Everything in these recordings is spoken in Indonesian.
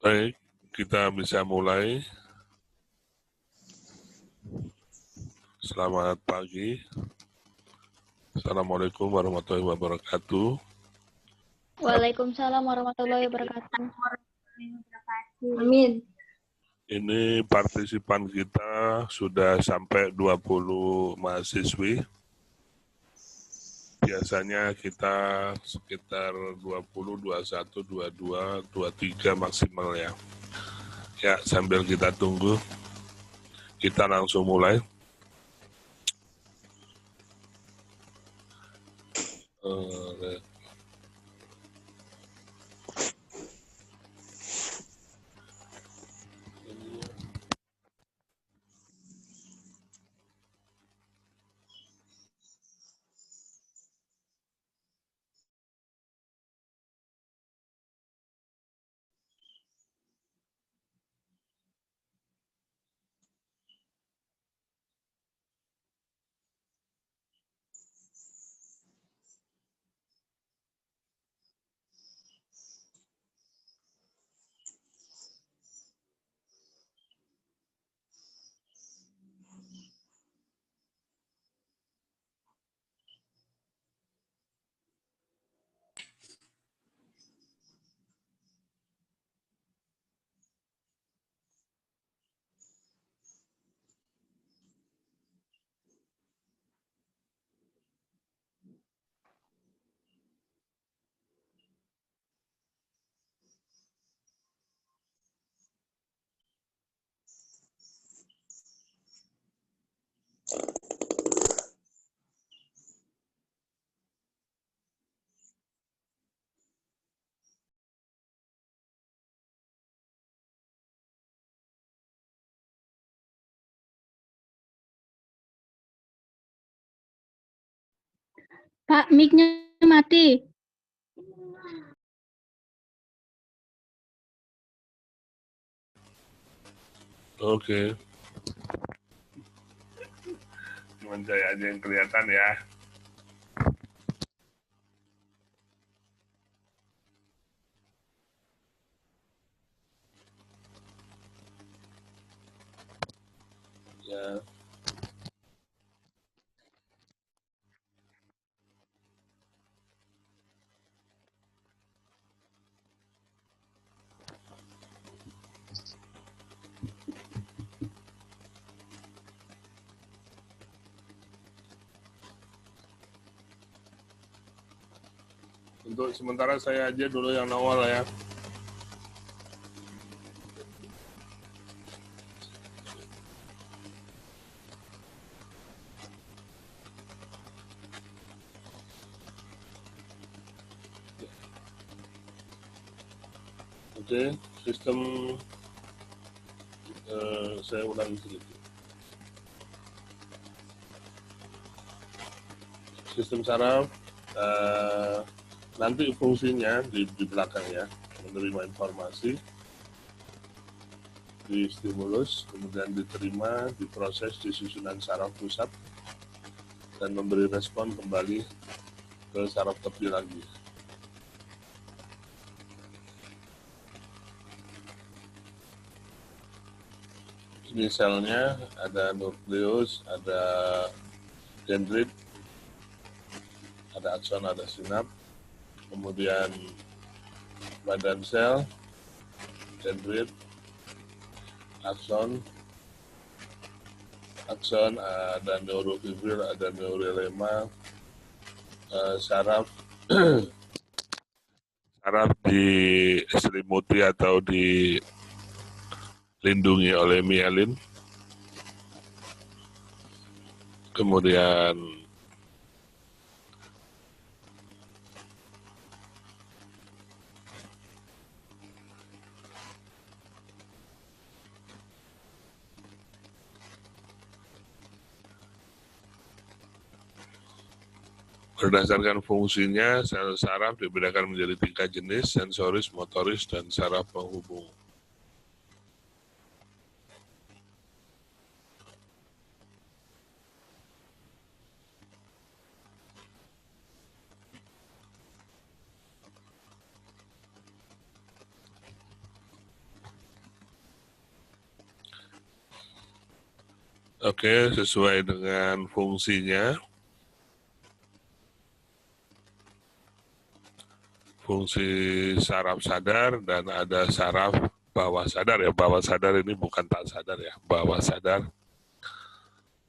Baik, kita bisa mulai. Selamat pagi. Assalamualaikum warahmatullahi wabarakatuh. Waalaikumsalam warahmatullahi wabarakatuh. Amin. Ini partisipan kita sudah sampai 20 mahasiswi. Biasanya kita sekitar 20, 21, 22, 23 maksimal ya. Ya, sambil kita tunggu, kita langsung mulai. Pak, mic-nya mati. Oke. Cuman saya aja yang kelihatan ya. Ya. Untuk sementara saya aja dulu yang awal ya. Oke, sistem saya ulangi sedikit. Sistem saraf nanti fungsinya di belakang ya, menerima informasi, di stimulus, kemudian diterima, diproses di susunan saraf pusat, dan memberi respon kembali ke saraf tepi lagi. Ini selnya ada nukleus, ada dendrit, ada akson, ada sinap, kemudian badan sel, dendrit, akson, ada neurofibril, ada neurolema, saraf diselimuti atau dilindungi oleh mielin. Kemudian berdasarkan fungsinya, sel saraf dibedakan menjadi 3 jenis, sensoris, motoris, dan saraf penghubung. Oke, sesuai dengan fungsinya. Fungsi saraf sadar dan ada saraf bawah sadar ya. Bawah sadar ini bukan tak sadar ya, bawah sadar.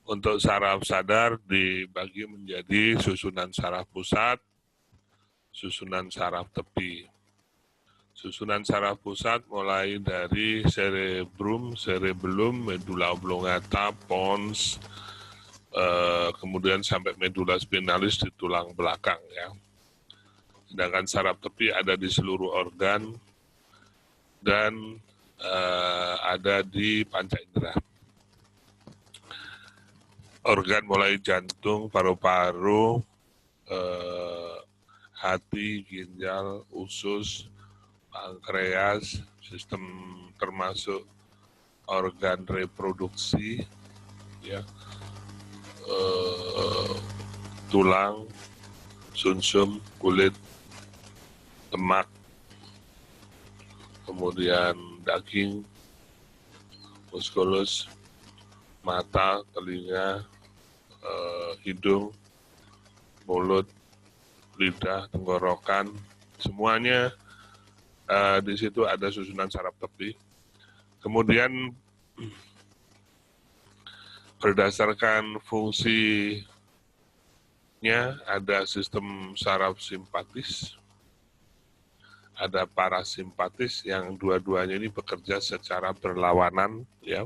Untuk saraf sadar dibagi menjadi susunan saraf pusat, susunan saraf tepi. Susunan saraf pusat mulai dari cerebrum, cerebellum, medulla oblongata, pons, kemudian sampai medulla spinalis di tulang belakang ya. Sedangkan saraf tepi ada di seluruh organ dan ada di panca indera. Organ mulai jantung, paru-paru, hati, ginjal, usus, pankreas, sistem termasuk organ reproduksi, ya, tulang, sumsum, kulit, lemak, kemudian daging, muskulus, mata, telinga, hidung, mulut, lidah, tenggorokan, semuanya di situ ada susunan saraf tepi. Kemudian berdasarkan fungsinya ada sistem saraf simpatis, ada parasimpatis yang dua-duanya ini bekerja secara berlawanan ya,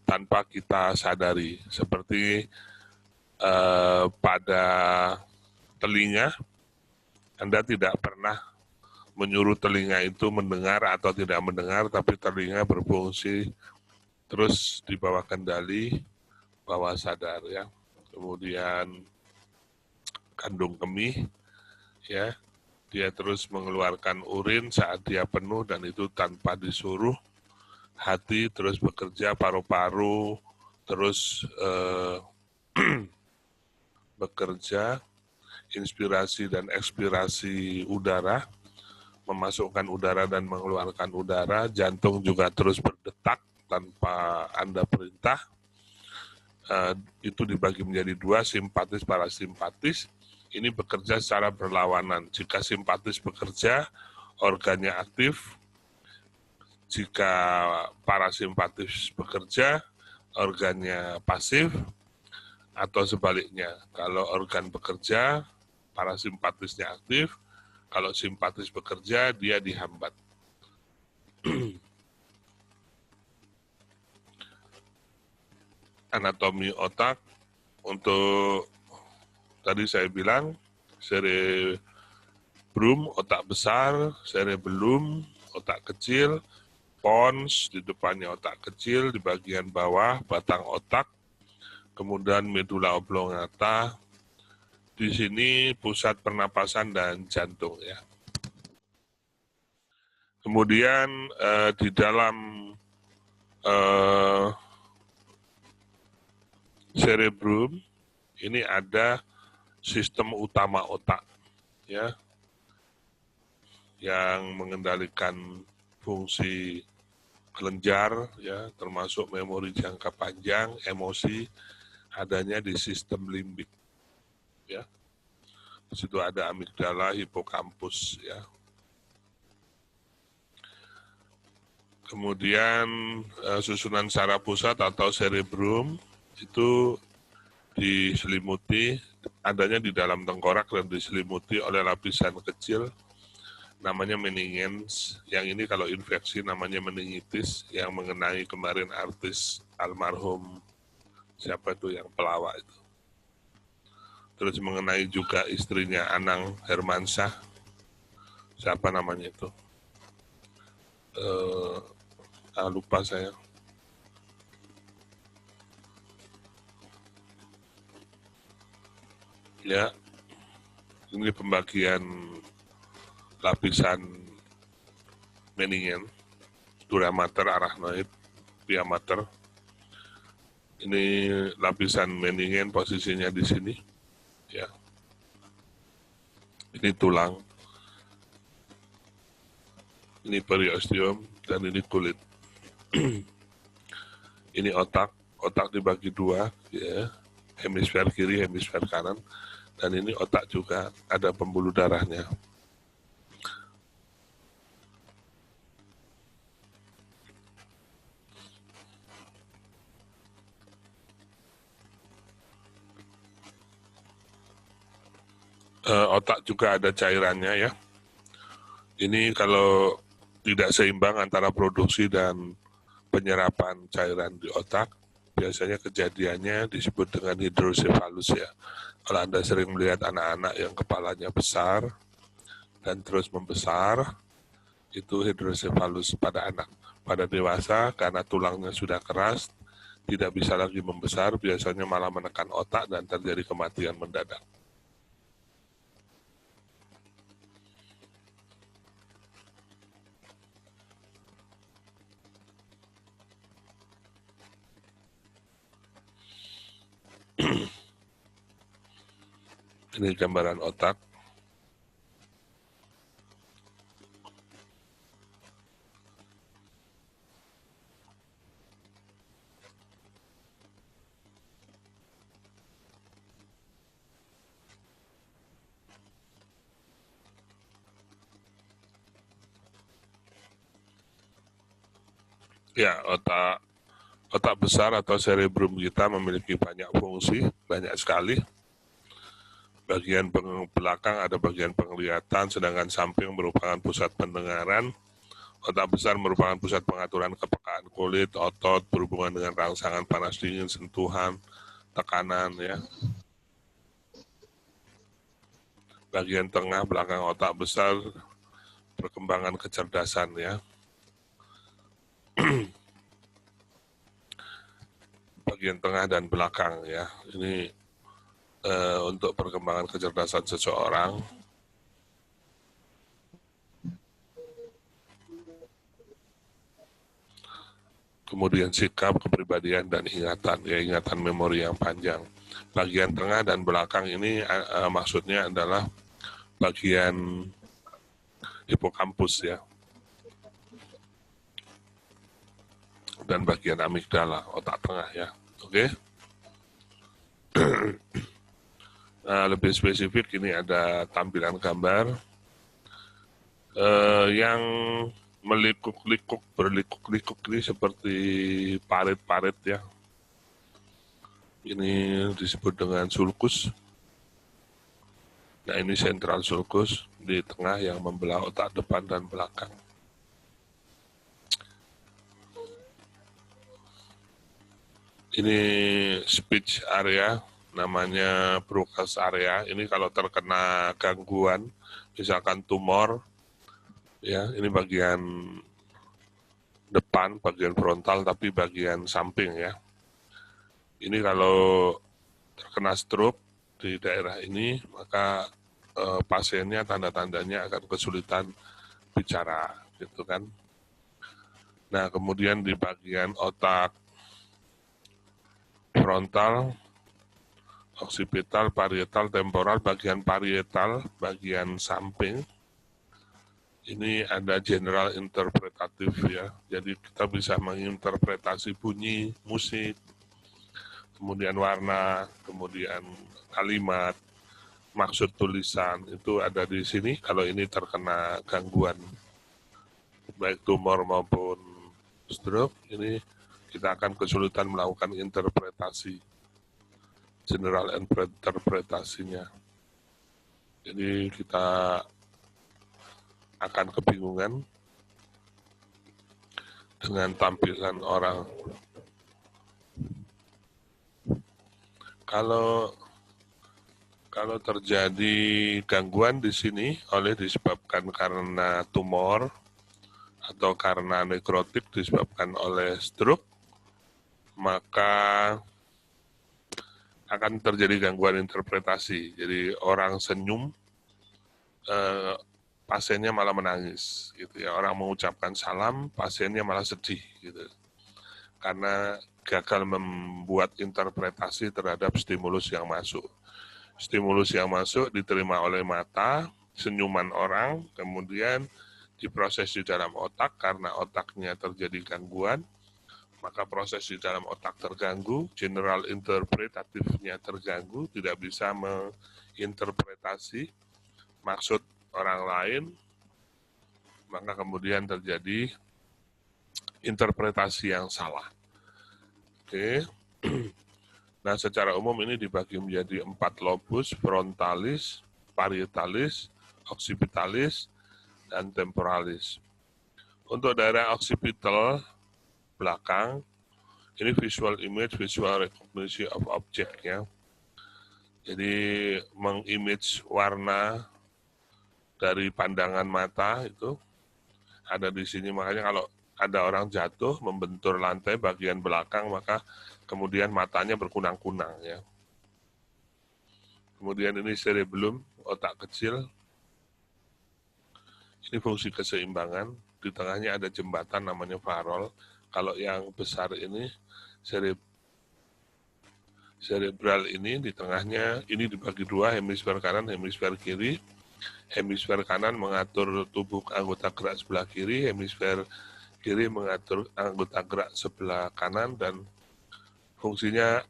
tanpa kita sadari. Seperti pada telinga, Anda tidak pernah menyuruh telinga itu mendengar atau tidak mendengar, tapi telinga berfungsi terus di bawah kendali, bawah sadar ya. Kemudian kandung kemih ya, dia terus mengeluarkan urin saat dia penuh dan itu tanpa disuruh. Hati terus bekerja, paru-paru terus bekerja, inspirasi dan ekspirasi udara, memasukkan udara dan mengeluarkan udara, jantung juga terus berdetak tanpa Anda perintah. Itu dibagi menjadi dua, simpatis, parasimpatis. Ini bekerja secara berlawanan. Jika simpatis bekerja, organnya aktif. Jika parasimpatis bekerja, organnya pasif. Atau sebaliknya, kalau organ bekerja, parasimpatisnya aktif. Kalau simpatis bekerja, dia dihambat. Anatomi otak, untuk tadi saya bilang, cerebrum, otak besar, cerebellum, otak kecil, pons, di depannya otak kecil, di bagian bawah, batang otak, kemudian medulla oblongata, di sini pusat pernapasan dan jantung ya. Kemudian di dalam cerebrum ini ada sistem utama otak ya, yang mengendalikan fungsi kelenjar ya, termasuk memori jangka panjang, emosi, adanya di sistem limbik ya. Di situ ada amigdala, hipokampus ya. Kemudian susunan saraf pusat atau cerebrum itu diselimuti, adanya di dalam tengkorak dan diselimuti oleh lapisan kecil namanya meningens. Yang ini kalau infeksi namanya meningitis, yang mengenai kemarin artis almarhum siapa itu yang pelawak itu. Terus mengenai juga istrinya Anang Hermansyah, siapa namanya itu? Lupa saya. Ya, ini pembagian lapisan meningen, dura mater, arachnoid, pia mater. Ini lapisan meningen posisinya di sini, ya. Ini tulang, ini periosteum, dan ini kulit. Ini otak, Otak dibagi dua, ya, hemisfer kiri, hemisfer kanan, dan ini otak juga ada pembuluh darahnya. Otak juga ada cairannya ya. Ini kalau tidak seimbang antara produksi dan penyerapan cairan di otak, biasanya kejadiannya disebut dengan hidrosefalus ya. Kalau Anda sering melihat anak-anak yang kepalanya besar dan terus membesar, itu hidrosefalus pada anak. Pada dewasa, karena tulangnya sudah keras, tidak bisa lagi membesar, biasanya malah menekan otak dan terjadi kematian mendadak. Ini gambaran otak. Ya, otak besar atau cerebrum kita memiliki banyak fungsi, banyak sekali. Bagian belakang ada bagian penglihatan, sedangkan samping merupakan pusat pendengaran. Otak besar merupakan pusat pengaturan kepekaan kulit, otot, berhubungan dengan rangsangan panas dingin, sentuhan, tekanan ya. Bagian tengah belakang otak besar, perkembangan kecerdasan ya. Bagian tengah dan belakang ya. Ini untuk perkembangan kecerdasan seseorang. Kemudian sikap, kepribadian, dan ingatan, ya ingatan memori yang panjang. Bagian tengah dan belakang ini maksudnya adalah bagian hipokampus ya, dan bagian amigdala, otak tengah ya. Oke. Nah, lebih spesifik ini ada tampilan gambar yang melikuk-likuk, berlikuk-likuk ini seperti parit-parit ya. Ini disebut dengan sulcus. Nah, ini sentral sulcus di tengah yang membelah otak depan dan belakang. Ini speech area, namanya Broca's area. Ini kalau terkena gangguan, misalkan tumor, ya ini bagian depan, bagian frontal, tapi bagian samping ya. Ini kalau terkena stroke di daerah ini, maka pasiennya tanda-tandanya akan kesulitan bicara, gitu kan. Nah, kemudian di bagian otak frontal, oksipital, parietal, temporal, bagian parietal, bagian samping, ini ada general interpretatif ya. Jadi kita bisa menginterpretasi bunyi, musik, kemudian warna, kemudian kalimat, maksud tulisan, itu ada di sini kalau ini terkena gangguan, baik tumor maupun stroke, ini kita akan kesulitan melakukan interpretasi, general interpretasinya. Jadi kita akan kebingungan dengan tampilan orang. Kalau terjadi gangguan di sini disebabkan karena tumor atau karena nekrotik disebabkan oleh stroke, maka akan terjadi gangguan interpretasi. Jadi orang senyum, pasiennya malah menangis, gitu ya. Orang mengucapkan salam, pasiennya malah sedih, gitu. Karena gagal membuat interpretasi terhadap stimulus yang masuk. Stimulus yang masuk diterima oleh mata, senyuman orang, kemudian diproses di dalam otak karena otaknya terjadi gangguan, maka proses di dalam otak terganggu, general interpretatifnya terganggu, tidak bisa menginterpretasi maksud orang lain, maka kemudian terjadi interpretasi yang salah. Oke. Nah, secara umum ini dibagi menjadi 4 lobus: frontalis, parietalis, occipitalis, dan temporalis. Untuk daerah occipital belakang, ini visual image, visual recognition of object ya. Jadi mengimage warna dari pandangan mata itu ada di sini. Makanya kalau ada orang jatuh membentur lantai bagian belakang, maka kemudian matanya berkunang-kunang ya. Kemudian ini cerebellum, otak kecil. Ini fungsi keseimbangan. Di tengahnya ada jembatan namanya farol. Kalau yang besar ini cerebral ini di tengahnya, ini dibagi dua, hemisfer kanan, hemisfer kiri. Hemisfer kanan mengatur tubuh anggota gerak sebelah kiri, hemisfer kiri mengatur anggota gerak sebelah kanan, dan fungsinya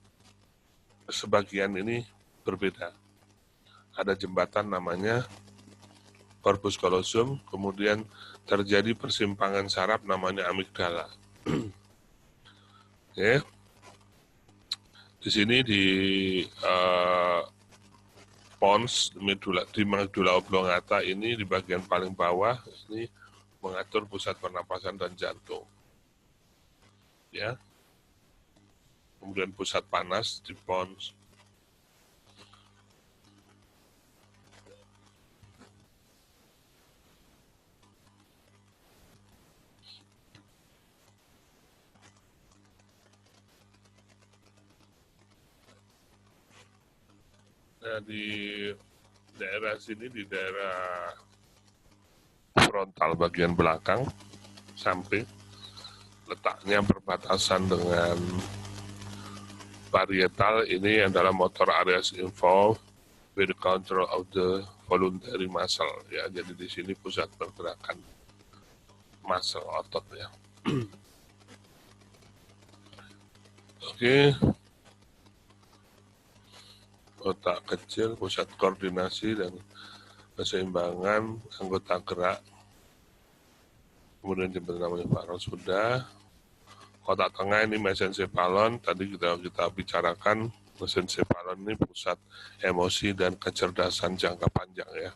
sebagian ini berbeda. Ada jembatan namanya corpus callosum, kemudian terjadi persimpangan saraf namanya amigdala. Oke. Di sini di pons, di medulla oblongata ini di bagian paling bawah, ini mengatur pusat pernapasan dan jantung. Ya. Kemudian pusat panas di pons. Nah, di daerah sini, di daerah frontal bagian belakang, samping, letaknya berbatasan dengan parietal, ini adalah motor areas involved with the control of the voluntary muscle. Ya, jadi di sini pusat pergerakan muscle otot ya. Oke. Otak kecil, pusat koordinasi dan keseimbangan anggota gerak. Kemudian jembatan namanya farol sudah. Otak tengah ini mesencephalon, tadi kita bicarakan. Mesencephalon ini pusat emosi dan kecerdasan jangka panjang ya.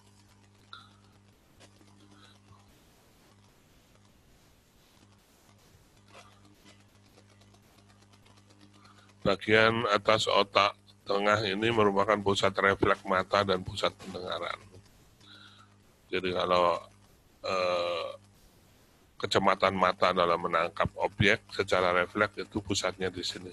Bagian atas otak tengah ini merupakan pusat refleks mata dan pusat pendengaran. Jadi kalau kecepatan mata dalam menangkap objek secara refleks itu pusatnya di sini.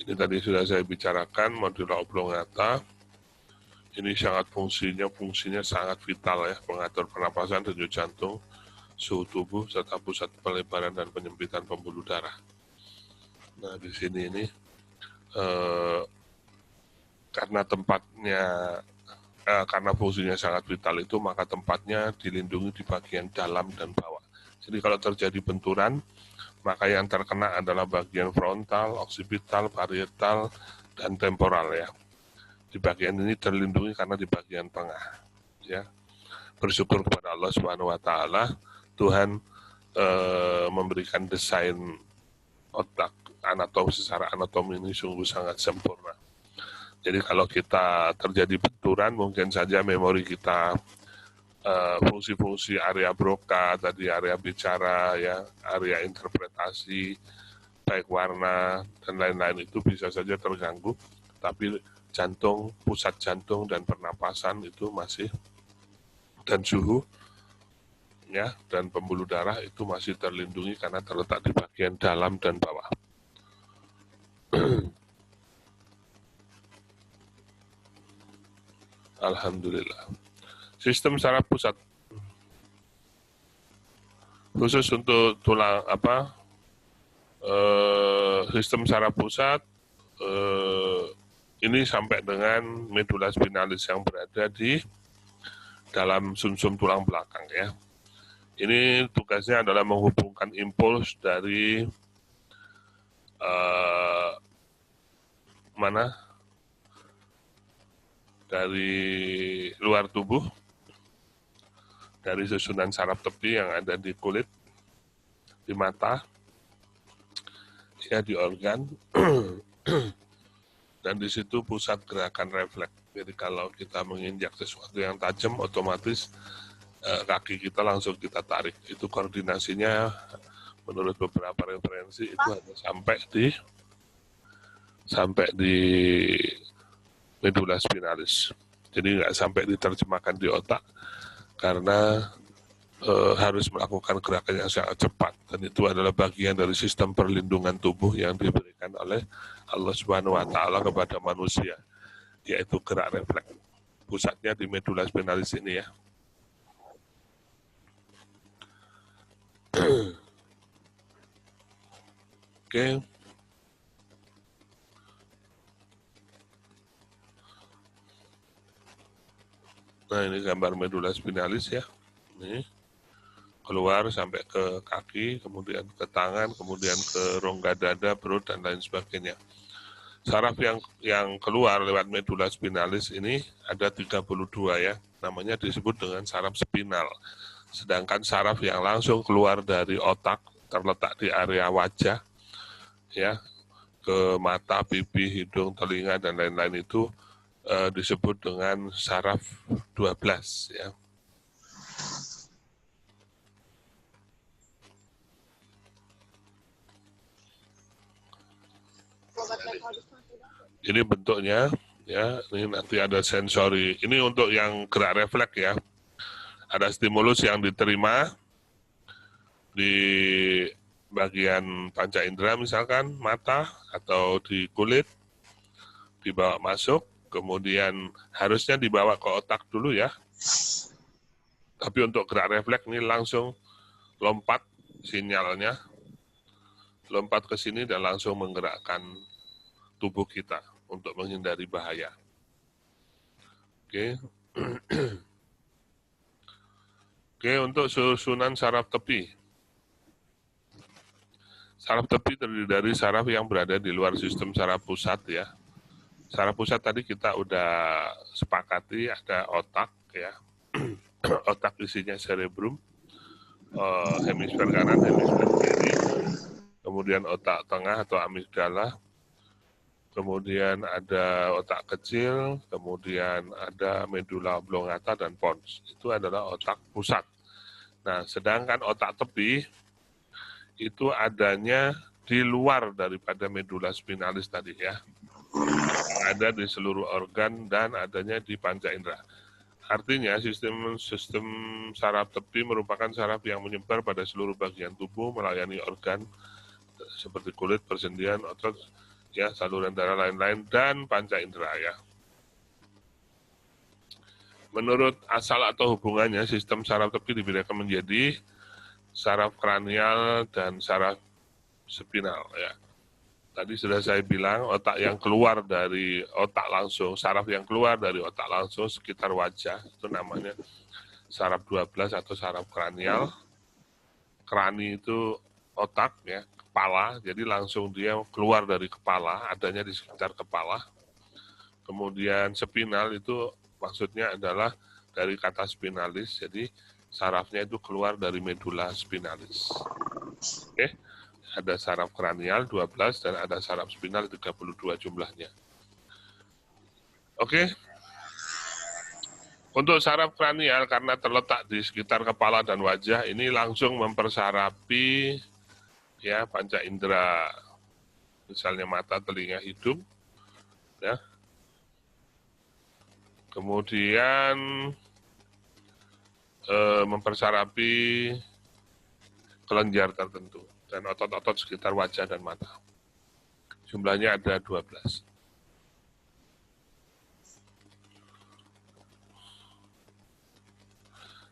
Ini tadi sudah saya bicarakan, medulla oblongata. Ini fungsinya sangat vital ya, mengatur pernapasan, denyut jantung, suhu tubuh, serta pusat pelebaran dan penyempitan pembuluh darah. Nah, di sini ini karena fungsinya sangat vital itu, maka tempatnya dilindungi di bagian dalam dan bawah. Jadi kalau terjadi benturan, maka yang terkena adalah bagian frontal, occipital, parietal, dan temporal ya. Di bagian ini terlindungi karena di bagian tengah ya. Bersyukur kepada Allah Subhanahu wa taala, Tuhan memberikan desain otak secara anatomi ini sungguh sangat sempurna. Jadi kalau kita terjadi benturan, mungkin saja memori kita, fungsi-fungsi area Broca tadi, area bicara ya, area interpretasi baik warna dan lain-lain itu bisa saja terganggu, tapi jantung, pusat jantung dan pernapasan itu masih, dan suhu ya, dan pembuluh darah itu masih terlindungi karena terletak di bagian dalam dan bawah. Alhamdulillah. Sistem saraf pusat khusus untuk tulang sistem saraf pusat ini sampai dengan medula spinalis yang berada di dalam sumsum tulang belakang ya. Ini tugasnya adalah menghubungkan impuls dari dari luar tubuh, dari susunan saraf tepi yang ada di kulit, di mata, ya di organ, dan di situ pusat gerakan refleks. Jadi kalau kita menginjak sesuatu yang tajam, otomatis kaki kita langsung kita tarik. Itu koordinasinya menurut beberapa referensi itu hanya sampai di medula spinalis. Jadi nggak sampai diterjemahkan di otak karena harus melakukan gerakan yang sangat cepat, dan itu adalah bagian dari sistem perlindungan tubuh yang diberikan oleh Allah Subhanahu wa taala kepada manusia, yaitu gerak refleks. Pusatnya di medula spinalis ini ya. Oke. Nah, ini gambar medula spinalis ya. Ini keluar sampai ke kaki, kemudian ke tangan, kemudian ke rongga dada, perut, dan lain sebagainya. Saraf yang keluar lewat medula spinalis ini ada 32 ya, namanya disebut dengan saraf spinal. Sedangkan saraf yang langsung keluar dari otak, terletak di area wajah, ya, ke mata, pipi, hidung, telinga, dan lain-lain itu disebut dengan saraf 12 ya. Ini bentuknya ya, ini nanti ada sensori. Ini untuk yang gerak refleks ya. Ada stimulus yang diterima di bagian panca indera misalkan mata atau di kulit, dibawa masuk, kemudian harusnya dibawa ke otak dulu ya. Tapi untuk gerak refleks ini langsung lompat sinyalnya, lompat ke sini dan langsung menggerakkan tubuh kita untuk menghindari bahaya. Oke. Oke, untuk susunan saraf tepi. Saraf tepi terdiri dari saraf yang berada di luar sistem saraf pusat ya. Saraf pusat tadi kita udah sepakati ada otak ya. Otak isinya cerebrum, hemisfer kanan, hemisfer kiri. Kemudian otak tengah atau amigdala. Kemudian ada otak kecil, kemudian ada medula oblongata dan pons. Itu adalah otak pusat. Nah, sedangkan otak tepi itu adanya di luar daripada medula spinalis tadi ya. Ada di seluruh organ dan adanya di panca indera. Artinya sistem saraf tepi merupakan saraf yang menyebar pada seluruh bagian tubuh melayani organ seperti kulit, persendian, otot, ya, saluran darah lain-lain, dan panca indera ya. Menurut asal atau hubungannya, sistem saraf tepi dibedakan menjadi saraf kranial dan saraf spinal ya. Tadi sudah saya bilang otak yang keluar dari otak langsung, saraf yang keluar dari otak langsung sekitar wajah itu namanya saraf 12 atau saraf kranial. Krani itu otak ya, kepala, jadi langsung dia keluar dari kepala, adanya di sekitar kepala. Kemudian spinal itu maksudnya adalah dari kata spinalis, jadi sarafnya itu keluar dari medula spinalis. Oke, ada saraf kranial 12 dan ada saraf spinal 32 jumlahnya. Oke. Untuk saraf kranial karena terletak di sekitar kepala dan wajah ini langsung mempersarapi ya panca indera, misalnya mata, telinga, hidung, ya. Kemudian mempersarapi kelenjar tertentu dan otot-otot sekitar wajah dan mata. Jumlahnya ada 12.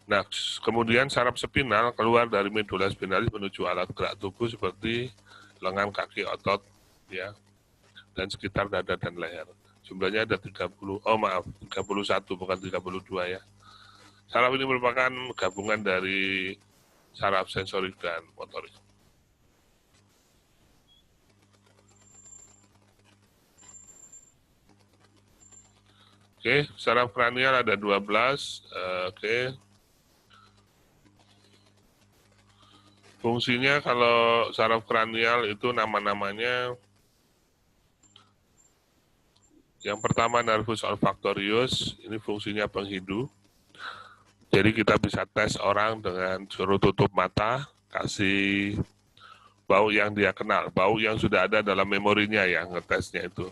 Nah, kemudian saraf spinal keluar dari medula spinalis menuju alat gerak tubuh seperti lengan, kaki, otot, ya, dan sekitar dada dan leher. Jumlahnya ada 30, oh maaf, 31 bukan 32 ya. Saraf ini merupakan gabungan dari saraf sensorik dan motorik. Oke, saraf kranial ada 12. Oke. Fungsinya kalau saraf kranial itu nama-namanya yang pertama nervus olfactorius, ini fungsinya penghidu. Jadi kita bisa tes orang dengan suruh tutup mata, kasih bau yang dia kenal, bau yang sudah ada dalam memorinya ya, ngetesnya itu.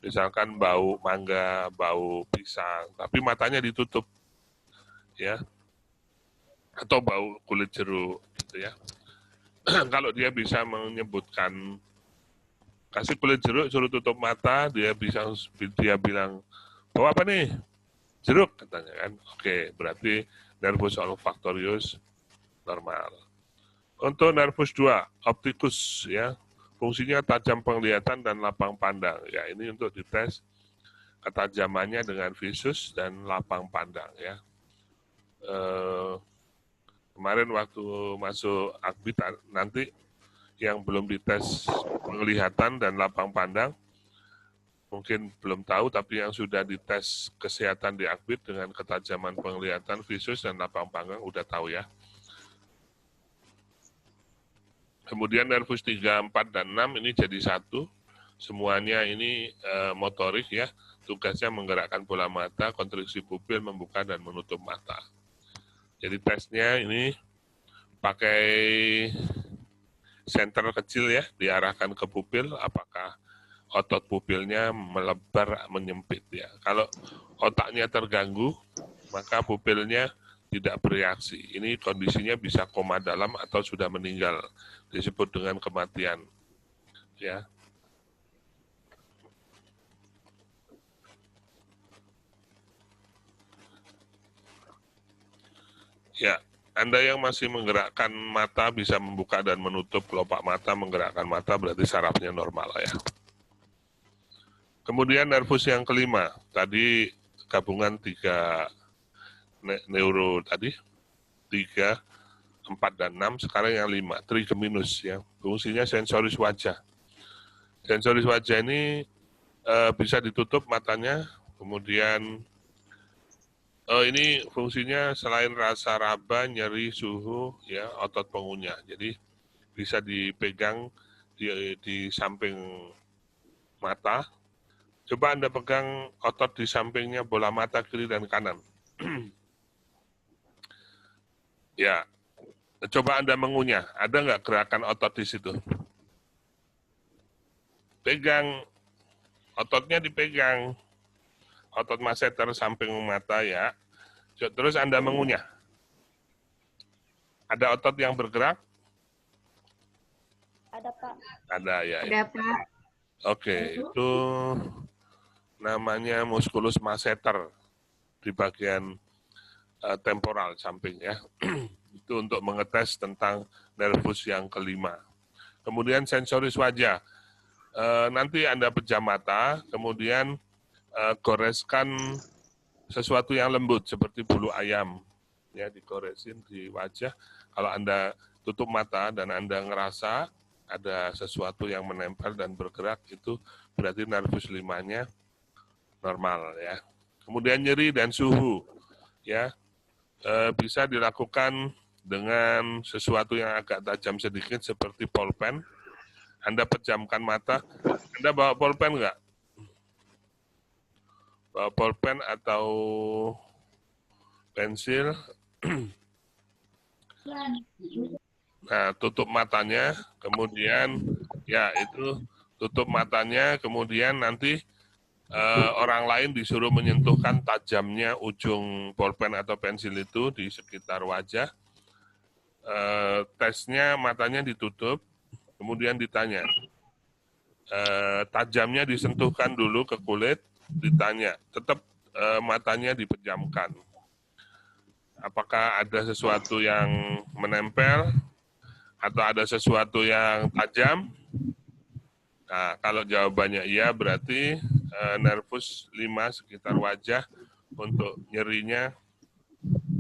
Misalkan bau mangga, bau pisang, tapi matanya ditutup, ya. Atau bau kulit jeruk, gitu ya. Kalau dia bisa menyebutkan, kasih kulit jeruk, suruh tutup mata, dia bilang, bau apa nih? Jeruk, katanya kan. Oke, berarti nervus olfactorius normal. Untuk nervus 2, optikus, ya. Fungsinya tajam penglihatan dan lapang pandang. Ya, ini untuk dites ketajamannya dengan visus dan lapang pandang, ya. Kemarin waktu masuk Akbit, nanti yang belum dites penglihatan dan lapang pandang, mungkin belum tahu, tapi yang sudah dites kesehatan di Akbit dengan ketajaman penglihatan, visus, dan lapang pandang, udah tahu ya. Kemudian nervus 3, 4, dan 6 ini jadi satu. Semuanya ini motorik ya. Tugasnya menggerakkan bola mata, konstruksi pupil, membuka dan menutup mata. Jadi tesnya ini pakai senter kecil ya, diarahkan ke pupil, apakah otot pupilnya melebar, menyempit ya. Kalau otaknya terganggu, maka pupilnya tidak bereaksi. Ini kondisinya bisa koma dalam atau sudah meninggal, disebut dengan kematian. Ya. Ya, Anda yang masih menggerakkan mata bisa membuka dan menutup kelopak mata, menggerakkan mata berarti sarafnya normal ya. Kemudian nervus yang kelima, tadi gabungan 3 neuro tadi, 3, 4, dan 6, sekarang yang 5, trigeminus ya. Fungsinya sensoris wajah. Sensoris wajah ini bisa ditutup matanya, kemudian ini fungsinya selain rasa raba, nyeri, suhu, ya otot pengunyah. Jadi bisa dipegang di samping mata. Coba Anda pegang otot di sampingnya bola mata kiri dan kanan. Ya, coba Anda mengunyah. Ada nggak gerakan otot di situ? Pegang, ototnya dipegang. Otot masseter samping mata ya. Terus Anda mengunyah. Ada otot yang bergerak? Ada, Pak. Ada ya. Ada, Pak. Oke, itu namanya musculus masseter di bagian temporal samping ya. Itu untuk mengetes tentang nervus yang kelima. Kemudian sensoris wajah. Nanti Anda pejam mata, kemudian goreskan sesuatu yang lembut seperti bulu ayam. Ya, digoresin di wajah. Kalau Anda tutup mata dan Anda ngerasa ada sesuatu yang menempel dan bergerak, itu berarti nervus limanya normal ya. Kemudian nyeri dan suhu ya, bisa dilakukan dengan sesuatu yang agak tajam sedikit seperti pulpen. Anda pejamkan mata. Anda bawa pulpen nggak? Bawa pulpen atau pensil. Nah, tutup matanya, kemudian ya itu tutup matanya, kemudian nanti orang lain disuruh menyentuhkan tajamnya ujung pulpen atau pensil itu di sekitar wajah. Tesnya matanya ditutup, kemudian ditanya. Tajamnya disentuhkan dulu ke kulit, ditanya. Tetap matanya dipejamkan. Apakah ada sesuatu yang menempel atau ada sesuatu yang tajam? Nah, kalau jawabannya iya berarti nervus 5 sekitar wajah, untuk nyerinya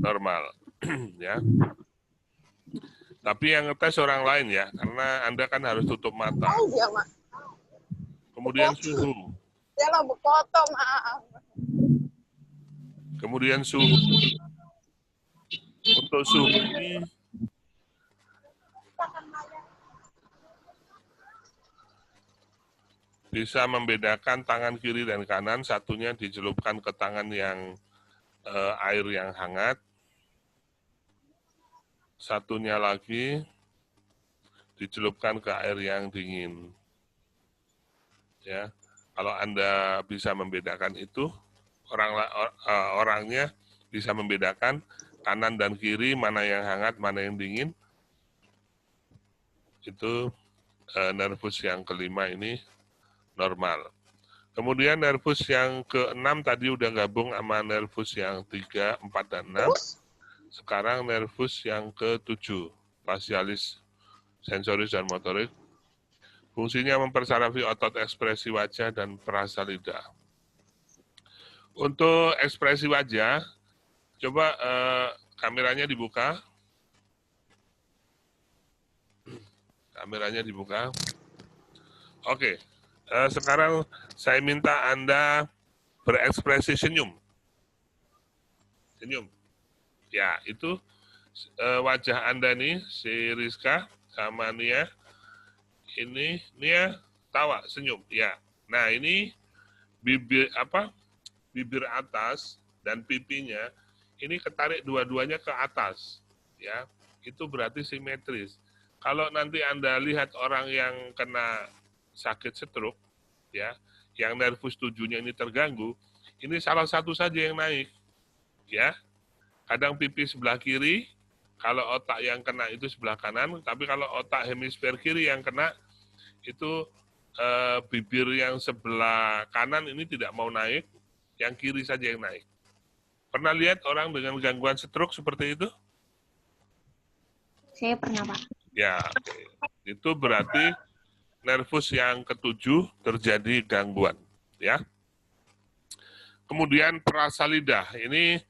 normal. Ya. Tapi yang ngetes orang lain ya, karena Anda kan harus tutup mata. Kemudian suhu. Kemudian suhu. Untuk suhu ini bisa membedakan tangan kiri dan kanan, satunya dicelupkan ke tangan yang air yang hangat, satunya lagi dicelupkan ke air yang dingin. Ya, kalau Anda bisa membedakan itu, orangnya bisa membedakan kanan dan kiri, mana yang hangat, mana yang dingin. Itu nervus yang kelima ini normal. Kemudian nervus yang ke-6 tadi udah gabung sama nervus yang 3, 4, dan 6. Sekarang nervus yang ke-7, facialis, sensoris, dan motorik. Fungsinya mempersarafi otot ekspresi wajah dan perasa lidah. Untuk ekspresi wajah, coba kameranya dibuka. Kameranya dibuka. Oke, sekarang saya minta Anda berekspresi senyum. Senyum. Ya, itu wajah Anda nih, si Rizka sama Nia. Ini Nia tawa, senyum. Ya. Nah, ini bibir atas dan pipinya ini ketarik dua-duanya ke atas. Ya. Itu berarti simetris. Kalau nanti Anda lihat orang yang kena sakit stroke, ya, yang nervus 7-nya ini terganggu, ini salah satu saja yang naik. Ya. Kadang pipi sebelah kiri, kalau otak yang kena itu sebelah kanan, tapi kalau otak hemisfer kiri yang kena, itu bibir yang sebelah kanan ini tidak mau naik, yang kiri saja yang naik. Pernah lihat orang dengan gangguan stroke seperti itu? Saya pernah, Pak. Ya, itu berarti nervus yang ke-7 terjadi gangguan. Ya. Kemudian perasa lidah, ini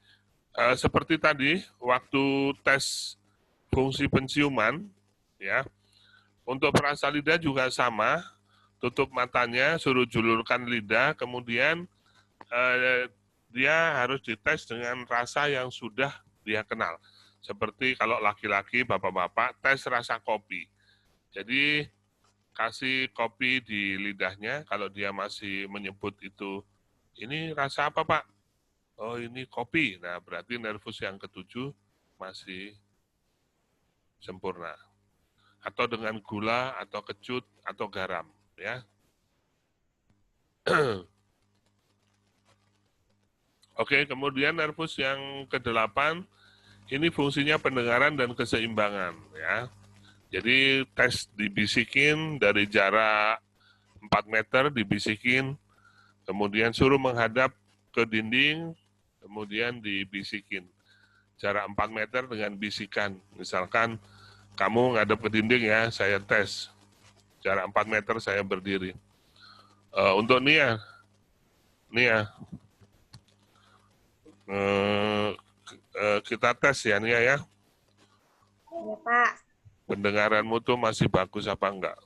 seperti tadi, waktu tes fungsi penciuman, ya, untuk perasa lidah juga sama, tutup matanya, suruh julurkan lidah, kemudian dia harus dites dengan rasa yang sudah dia kenal. Seperti kalau laki-laki, bapak-bapak, tes rasa kopi. Jadi, kasih kopi di lidahnya, kalau dia masih menyebut itu, ini rasa apa, Pak? Oh, ini kopi. Nah, berarti nervus yang ke-7 masih sempurna. Atau dengan gula, atau kecut, atau garam. Ya. Oke, kemudian nervus yang ke-8, ini fungsinya pendengaran dan keseimbangan. Ya. Jadi tes dibisikin dari jarak 4 meter, dibisikin, kemudian suruh menghadap ke dinding, kemudian dibisikin. Jarak 4 meter dengan bisikan. Misalkan, kamu ngadep ke dinding ya, saya tes. Jarak 4 meter saya berdiri. Untuk Nia, kita tes ya Nia ya. Iya, Pak. Pendengaranmu tuh masih bagus apa enggak?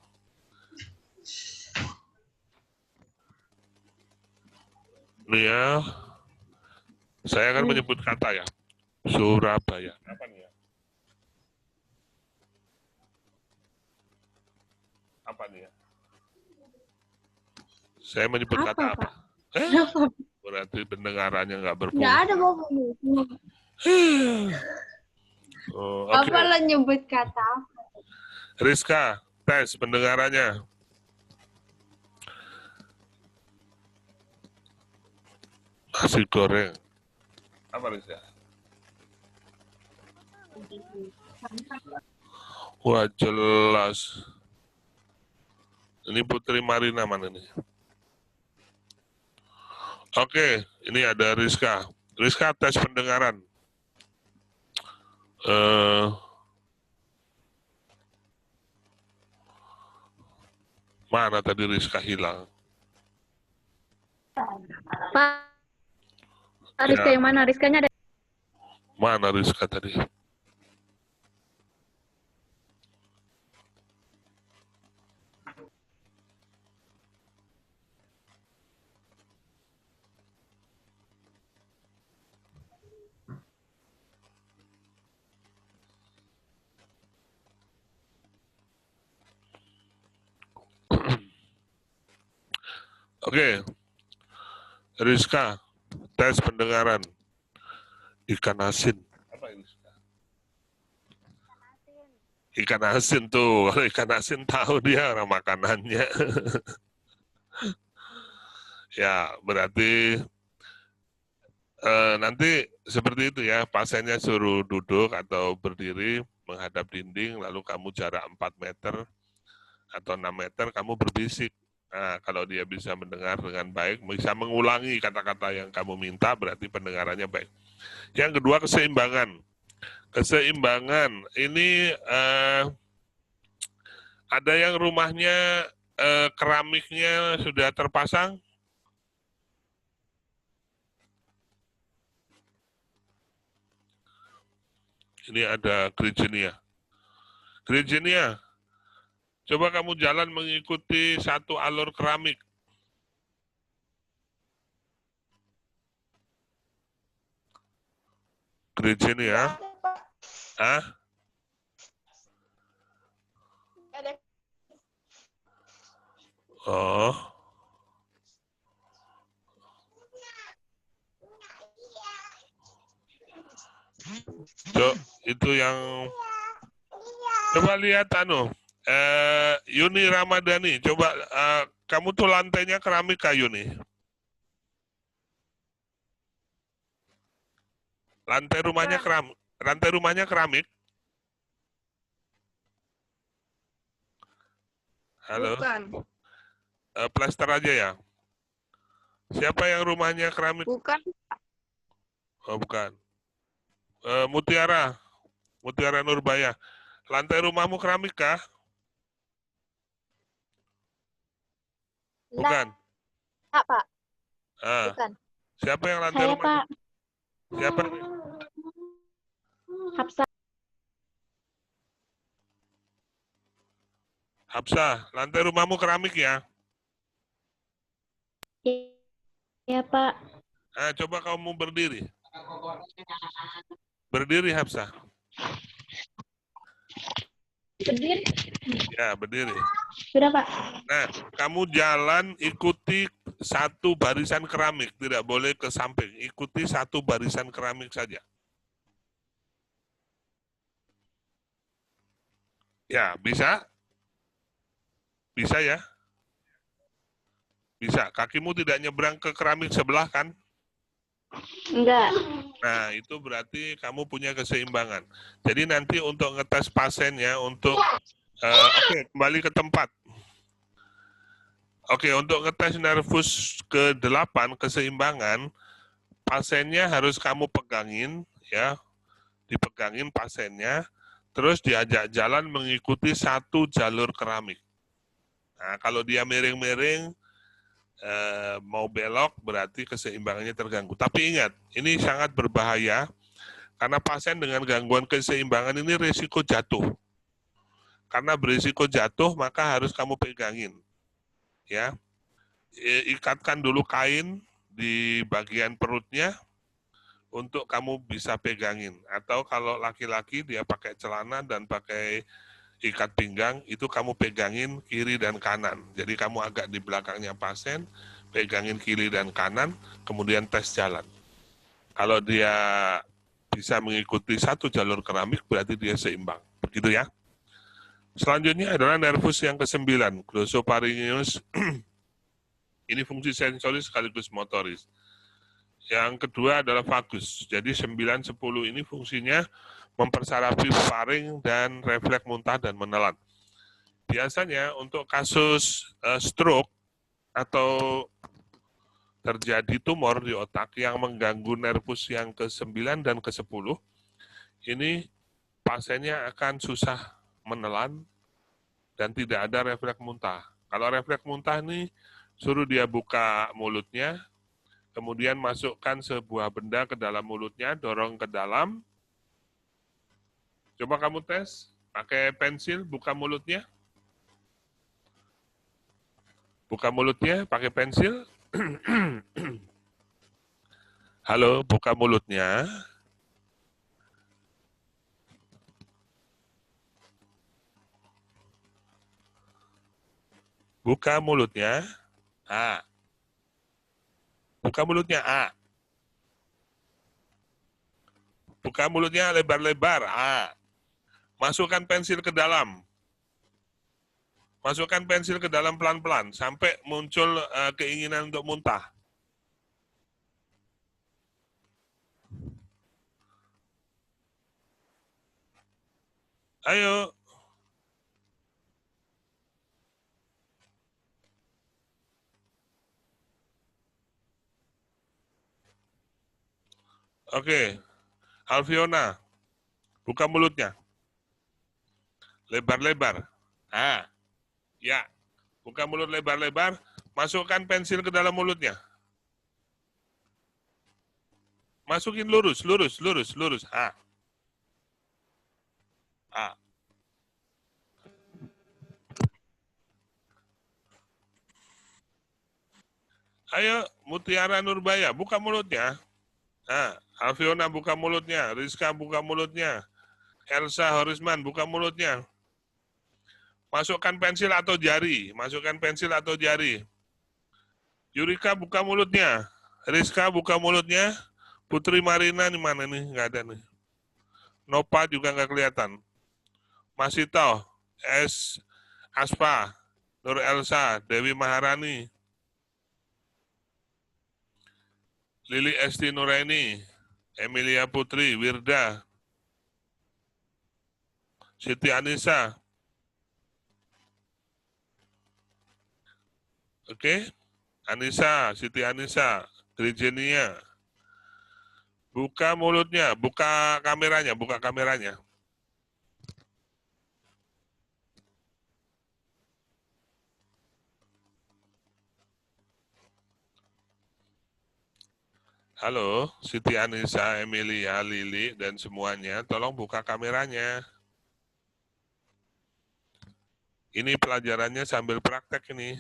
Nia, saya akan menyebut kata ya. Surabaya. Apa nih ya? Apa nih ya? Saya menyebut Apa, kata Pak? apa? Berarti pendengarannya nggak berfungsi. Nggak ada, Bapak. Oh, Apa okay. lah nyebut kata? Rizka, tes pendengarannya. Nasi goreng. Apa Rizka? Wah, jelas. Ini Putri Marina mana nih? Oke, ini ada Rizka. Rizka tes pendengaran. Mana tadi Rizka hilang? Pak, Rizka yang mana? Rizkanya ada. Mana Rizka tadi? Oke, Rizka, tes pendengaran. Ikan asin. Apa ini? Ikan asin tuh, kalau ikan asin tahu dia orang makanannya. Ya, berarti nanti seperti itu ya, pasiennya suruh duduk atau berdiri menghadap dinding, lalu kamu jarak 4 meter atau 6 meter, kamu berbisik. Nah, kalau dia bisa mendengar dengan baik, bisa mengulangi kata-kata yang kamu minta, berarti pendengarannya baik. Yang kedua, keseimbangan. Keseimbangan, ini ada yang rumahnya keramiknya sudah terpasang? Ini ada Grigenia. Grigenia, coba kamu jalan mengikuti satu alur keramik. Grigenia, ah? Oh. Itu yang coba lihat Yuni Ramadhani, coba kamu tuh lantainya keramik kayu nih. Lantai rumahnya keramik. Halo. Bukan. Plester aja ya. Siapa yang rumahnya keramik? Bukan. Oh, bukan. Mutiara Nurbaya. Lantai rumahmu keramik kah? Bukan. Enggak, Pak. Ah. Bukan. Siapa yang lantai Saya, rumah? Pak. Siapa? Hapsa. Hapsa, lantai rumahmu keramik ya? Iya, Pak. Coba kamu berdiri. Berdiri, Hapsa. Berdiri. Ya, berdiri. Sudah, Pak. Nah, kamu jalan ikuti satu barisan keramik, tidak boleh ke samping. Ikuti satu barisan keramik saja. Ya, bisa? Bisa ya? Bisa. Kakimu tidak nyebrang ke keramik sebelah kan? Enggak. Nah, itu berarti kamu punya keseimbangan. Jadi nanti untuk ngetes pasiennya, untuk oke, kembali ke tempat. Oke, untuk ngetes nervus ke-8, keseimbangan, pasiennya harus kamu pegangin, ya, dipegangin pasiennya, terus diajak jalan mengikuti satu jalur keramik. Nah, kalau dia miring-miring, mau belok, berarti keseimbangannya terganggu. Tapi ingat, ini sangat berbahaya, karena pasien dengan gangguan keseimbangan ini risiko jatuh. Karena berisiko jatuh, maka harus kamu pegangin. Ya, ikatkan dulu kain di bagian perutnya, untuk kamu bisa pegangin. Atau kalau laki-laki dia pakai celana dan pakai ikat pinggang, itu kamu pegangin kiri dan kanan. Jadi kamu agak di belakangnya pasien, pegangin kiri dan kanan, kemudian tes jalan. Kalau dia bisa mengikuti satu jalur keramik, berarti dia seimbang. Begitu ya. Selanjutnya adalah nervus yang ke-9, glossopharyngeus. Ini fungsi sensoris sekaligus motoris. Yang kedua adalah vagus. Jadi 9, 10 ini fungsinya mempersarafi faring dan refleks muntah dan menelan. Biasanya untuk kasus stroke atau terjadi tumor di otak yang mengganggu nervus yang ke-9 dan ke-10, ini pasiennya akan susah menelan dan tidak ada refleks muntah. Kalau refleks muntah ini, suruh dia buka mulutnya, Kemudian masukkan sebuah benda ke dalam mulutnya, dorong ke dalam. Coba kamu tes, pakai pensil, buka mulutnya. Buka mulutnya, pakai pensil. Halo, buka mulutnya. Buka mulutnya. A. Buka mulutnya, A. Buka mulutnya lebar-lebar, A. Masukkan pensil ke dalam. Masukkan pensil ke dalam pelan-pelan, sampai muncul keinginan untuk muntah. Ayo. Oke. Alfiona, buka mulutnya. Lebar-lebar. Ah, ya. Buka mulut lebar-lebar, masukkan pensil ke dalam mulutnya. Masukin lurus, lurus, lurus, lurus. Ah. Ah. Ayo, Mutiara Nurbaya, buka mulutnya. Nah, Alfiona buka mulutnya, Rizka buka mulutnya, Elsa Horisman buka mulutnya. Masukkan pensil atau jari, masukkan pensil atau jari. Yurika buka mulutnya, Rizka buka mulutnya, Putri Marina di mana nih? Nggak ada nih. Nopa juga nggak kelihatan. Masito, Aspa, Nur Elsa, Dewi Maharani, Lili Esti Nuraini, Emilia Putri, Wirda, Siti Anissa. Oke, Anissa, Siti Anissa, Grijenia. Buka mulutnya, buka kameranya, buka kameranya. Halo, Siti Anissa, Emilia, Lili, dan semuanya, tolong buka kameranya. Ini pelajarannya sambil praktek ini.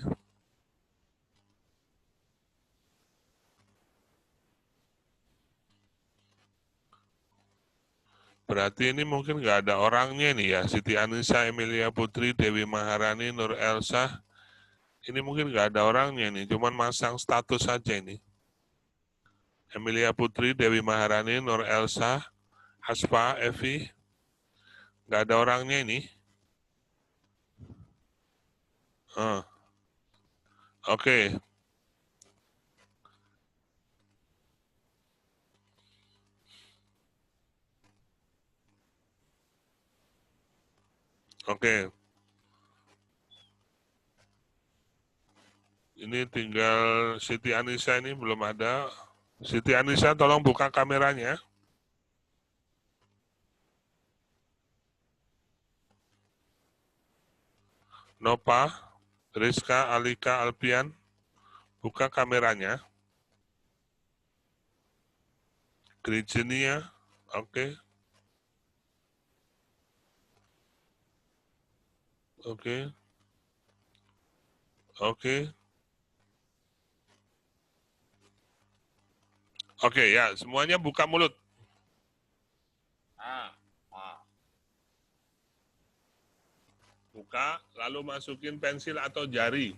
Berarti ini mungkin nggak ada orangnya nih ya. Siti Anissa, Emilia Putri, Dewi Maharani, Nur Elsa. Ini mungkin nggak ada orangnya nih, cuman masang status saja ini. Emilia Putri, Dewi Maharani, Nur Elsa, Haspa, Evi. Nggak ada orangnya ini. Oke. Oke. Ini tinggal Siti Anissa ini belum ada. Siti Anissa tolong buka kameranya. Nopa, Rizka, Alika, Alpian, buka kameranya. Grijenia, oke. Oke. Oke. Oke ya, semuanya buka mulut. Buka, lalu masukin pensil atau jari.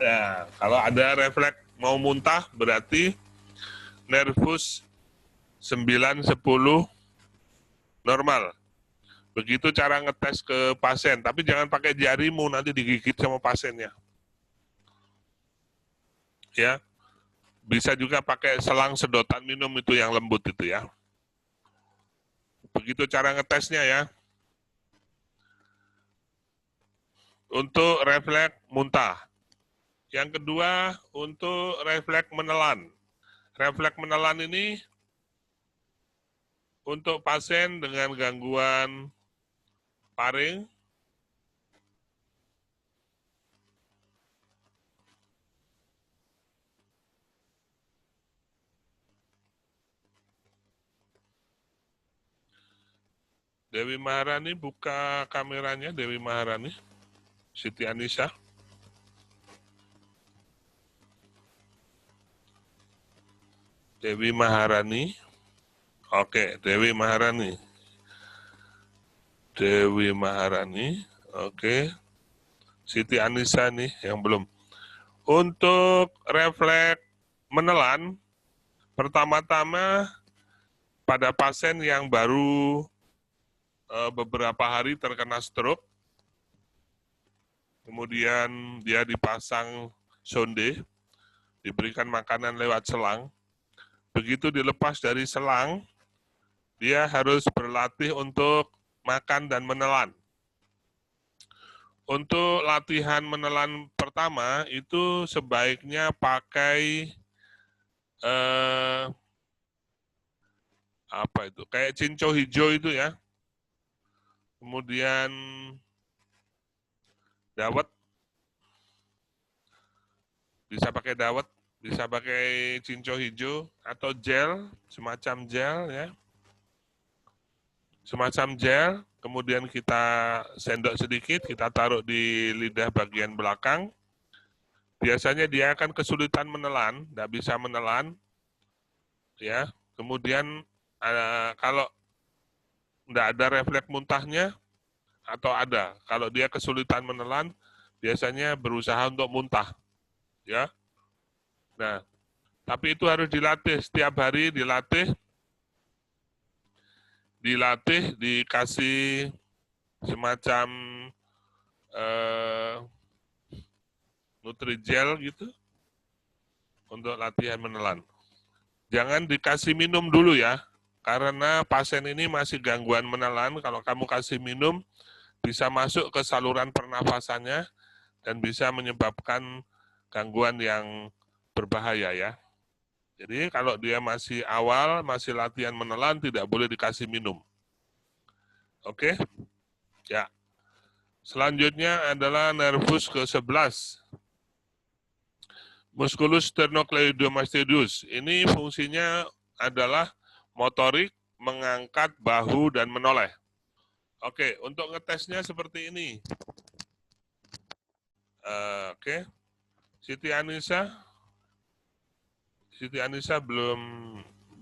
Nah, kalau ada refleks mau muntah, berarti nervus 9-10 normal. Begitu cara ngetes ke pasien, tapi jangan pakai jarimu, nanti digigit sama pasiennya. Ya, bisa juga pakai selang sedotan minum itu yang lembut itu ya. Begitu cara ngetesnya ya. Untuk refleks muntah. Yang kedua, untuk refleks menelan. Refleks menelan ini untuk pasien dengan gangguan paring, Dewi Maharani buka kameranya, Dewi Maharani. Siti Anissa. Dewi Maharani. Oke, Dewi Maharani. Dewi Maharani. Oke. Siti Anissa nih yang belum. Untuk refleks menelan, pertama-tama pada pasien yang baru beberapa hari terkena stroke, kemudian dia dipasang sonde, diberikan makanan lewat selang. Begitu dilepas dari selang, dia harus berlatih untuk makan dan menelan. Untuk latihan menelan pertama itu sebaiknya pakai apa itu? Kayak cinco hijau itu ya. Kemudian dawet, bisa pakai dawet, bisa pakai cinco hijau atau gel, semacam gel ya. Semacam gel, kemudian kita sendok sedikit, kita taruh di lidah bagian belakang. Biasanya dia akan kesulitan menelan, tidak bisa menelan. Ya, kemudian kalau tidak ada refleks muntahnya, atau ada, kalau dia kesulitan menelan, biasanya berusaha untuk muntah. Ya, nah, tapi itu harus dilatih, setiap hari dilatih, dikasih semacam Nutrijel gitu untuk latihan menelan. Jangan dikasih minum dulu ya, karena pasien ini masih gangguan menelan. Kalau kamu kasih minum, bisa masuk ke saluran pernafasannya dan bisa menyebabkan gangguan yang berbahaya ya. Jadi kalau dia masih awal, masih latihan menelan, tidak boleh dikasih minum. Oke? Ya. Selanjutnya adalah nervus ke-11. Musculus sternocleidomastoideus. Ini fungsinya adalah motorik, mengangkat bahu dan menoleh. Oke, untuk ngetesnya seperti ini. Oke. Siti Anissa belum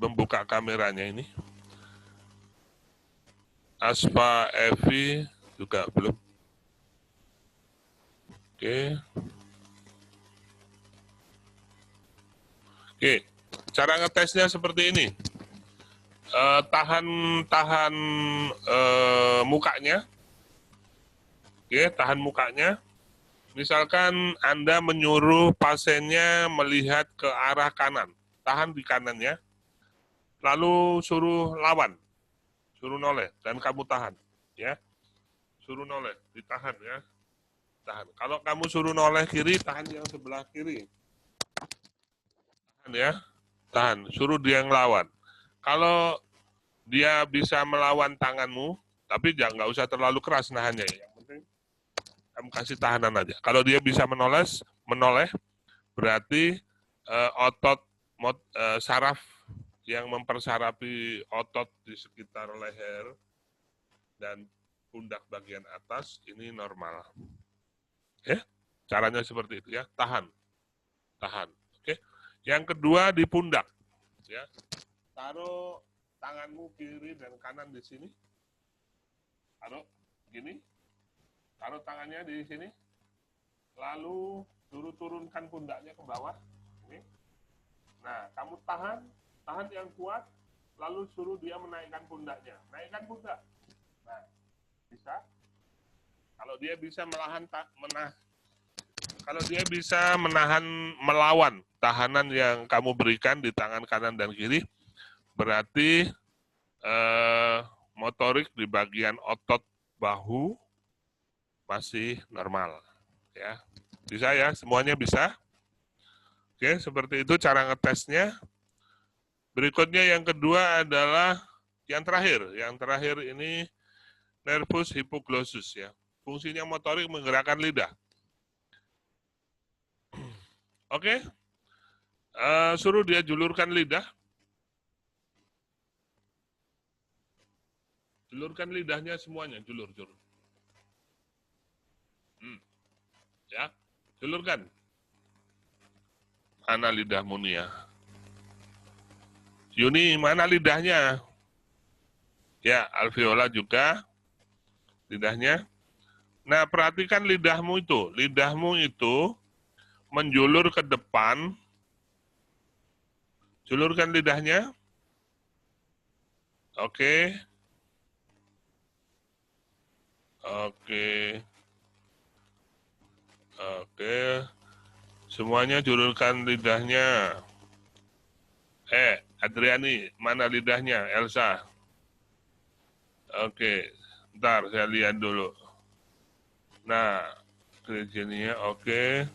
membuka kameranya ini. Aspa Evi juga belum. Oke. Oke, cara ngetesnya seperti ini. Tahan mukanya. Oke, tahan mukanya. Misalkan Anda menyuruh pasiennya melihat ke arah kanan. Tahan di kanannya. Lalu suruh lawan. Suruh noleh dan kamu tahan, ya. Suruh noleh, ditahan ya. Tahan. Kalau kamu suruh noleh kiri, tahan yang sebelah kiri. Tahan ya. Tahan, suruh dia ngelawan. Kalau dia bisa melawan tanganmu, tapi jangan nggak usah terlalu keras nahannya. Yang penting kamu kasih tahanan aja. Kalau dia bisa menoleh, berarti otot saraf yang mempersarapi otot di sekitar leher dan pundak bagian atas ini normal. Ya, caranya seperti itu ya, tahan. Oke. Yang kedua di pundak, ya. Taruh tanganmu kiri dan kanan di sini. Taruh gini. Taruh tangannya di sini. Lalu suruh turunkan pundaknya ke bawah. Ini. Nah, kamu tahan yang kuat, lalu suruh dia menaikkan pundaknya. Naikkan pundak. Nah, bisa. Kalau dia bisa melawan tahanan yang kamu berikan di tangan kanan dan kiri, berarti motorik di bagian otot bahu masih normal. Ya, bisa ya, semuanya bisa. Oke, seperti itu cara ngetesnya. Berikutnya yang kedua adalah yang terakhir. Yang terakhir ini nervus hypoglosus ya. Fungsinya motorik menggerakkan lidah. Oke. Suruh dia julurkan lidah. Julurkan lidahnya semuanya, julur. Ya, julurkan. Mana lidahmu nih ya? Yuni, mana lidahnya? Ya, alveola juga lidahnya. Nah, perhatikan lidahmu itu. Lidahmu itu menjulur ke depan. Julurkan lidahnya. Oke. Oke. Oke. Semuanya julurkan lidahnya. Adriani, mana lidahnya? Elsa. Oke. Ntar saya lihat dulu. Nah, Virginia, oke.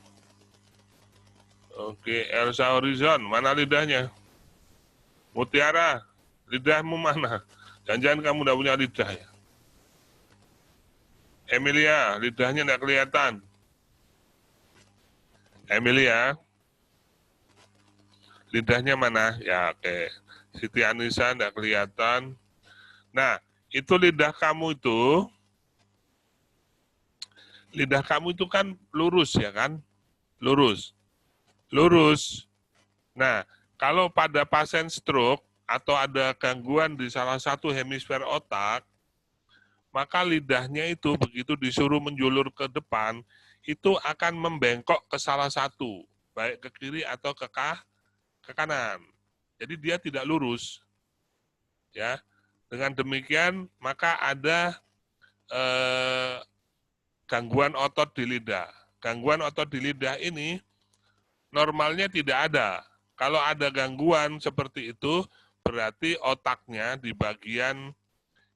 Oke, Elsa Horizon, mana lidahnya? Mutiara, lidahmu mana? Jangan-jangan kamu udah punya lidah ya? Emilia, lidahnya nggak kelihatan. Emilia, lidahnya mana? Ya, oke. Siti Anissa nggak kelihatan. Nah, itu lidah kamu itu kan lurus ya kan? Lurus. Nah, kalau pada pasien stroke atau ada gangguan di salah satu hemisfer otak, maka lidahnya itu begitu disuruh menjulur ke depan, itu akan membengkok ke salah satu, baik ke kiri atau ke kanan. Jadi dia tidak lurus. Ya. Dengan demikian, maka ada gangguan otot di lidah. Gangguan otot di lidah ini normalnya tidak ada. Kalau ada gangguan seperti itu, berarti otaknya di bagian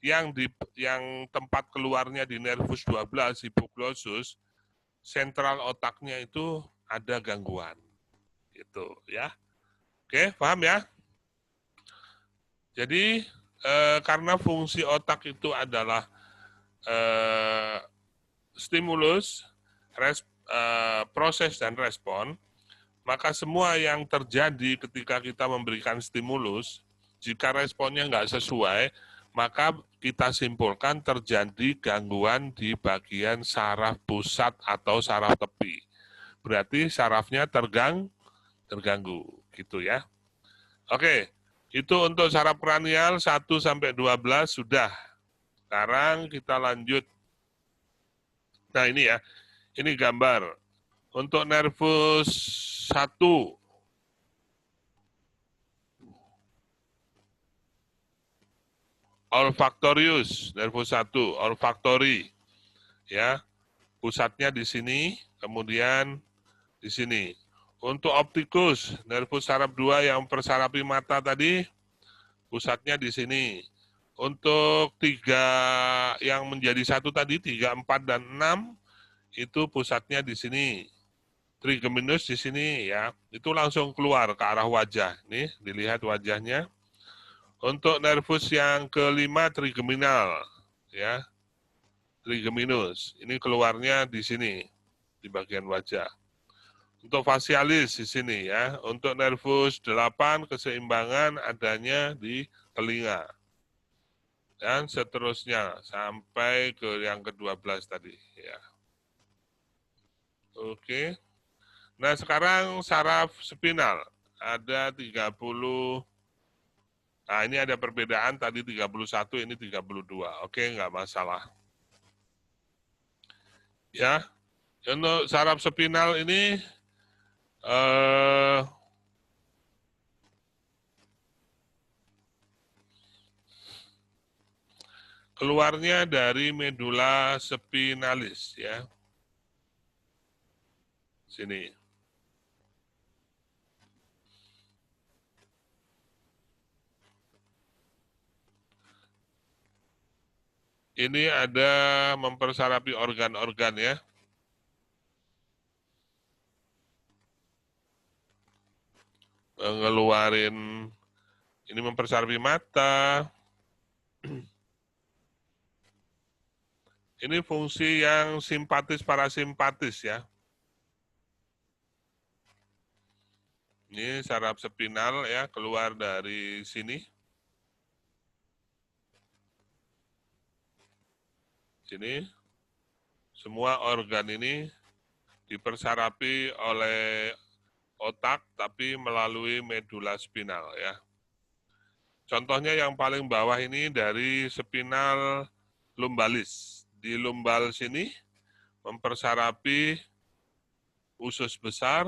yang tempat keluarnya di nervus 12, hipoglossus, sentral otaknya itu ada gangguan. Gitu ya. Oke, paham ya? Jadi karena fungsi otak itu adalah stimulus, proses dan respon, maka semua yang terjadi ketika kita memberikan stimulus, jika responnya nggak sesuai, maka kita simpulkan terjadi gangguan di bagian saraf pusat atau saraf tepi. Berarti sarafnya terganggu, gitu ya. Oke, itu untuk saraf kranial 1 sampai 12 sudah. Sekarang kita lanjut. Nah, ini ya. Ini gambar. Untuk nervus 1, olfaktorius, nervus 1, olfaktori. Ya. Pusatnya di sini, kemudian di sini. Untuk optikus, nervus saraf 2 yang persarapi mata tadi, pusatnya di sini. Untuk 3 yang menjadi 1 tadi, 3, 4, dan 6, itu pusatnya di sini. Trigeminus di sini ya. Itu langsung keluar ke arah wajah. Nih, dilihat wajahnya. Untuk nervus yang kelima, trigeminal. Ya, trigeminus. Ini keluarnya di sini, di bagian wajah. Untuk facialis di sini ya. Untuk nervus 8, keseimbangan adanya di telinga. Dan seterusnya sampai ke yang ke-12 tadi ya. Oke. Nah, sekarang saraf spinal ada 30. Nah, ini ada perbedaan tadi 31, ini 32. Oke, nggak masalah. Ya. Untuk saraf spinal ini keluarnya dari medula spinalis ya. Sini. Ini ada mempersarapi organ-organ ya. Ngeluarin, ini mempersarapi mata. Ini fungsi yang simpatis parasimpatis ya. Ini saraf spinal ya, keluar dari sini. Sini, semua organ ini dipersarapi oleh otak, tapi melalui medula spinal ya. Contohnya yang paling bawah ini dari spinal lumbalis. Di lumbal sini mempersarapi usus besar,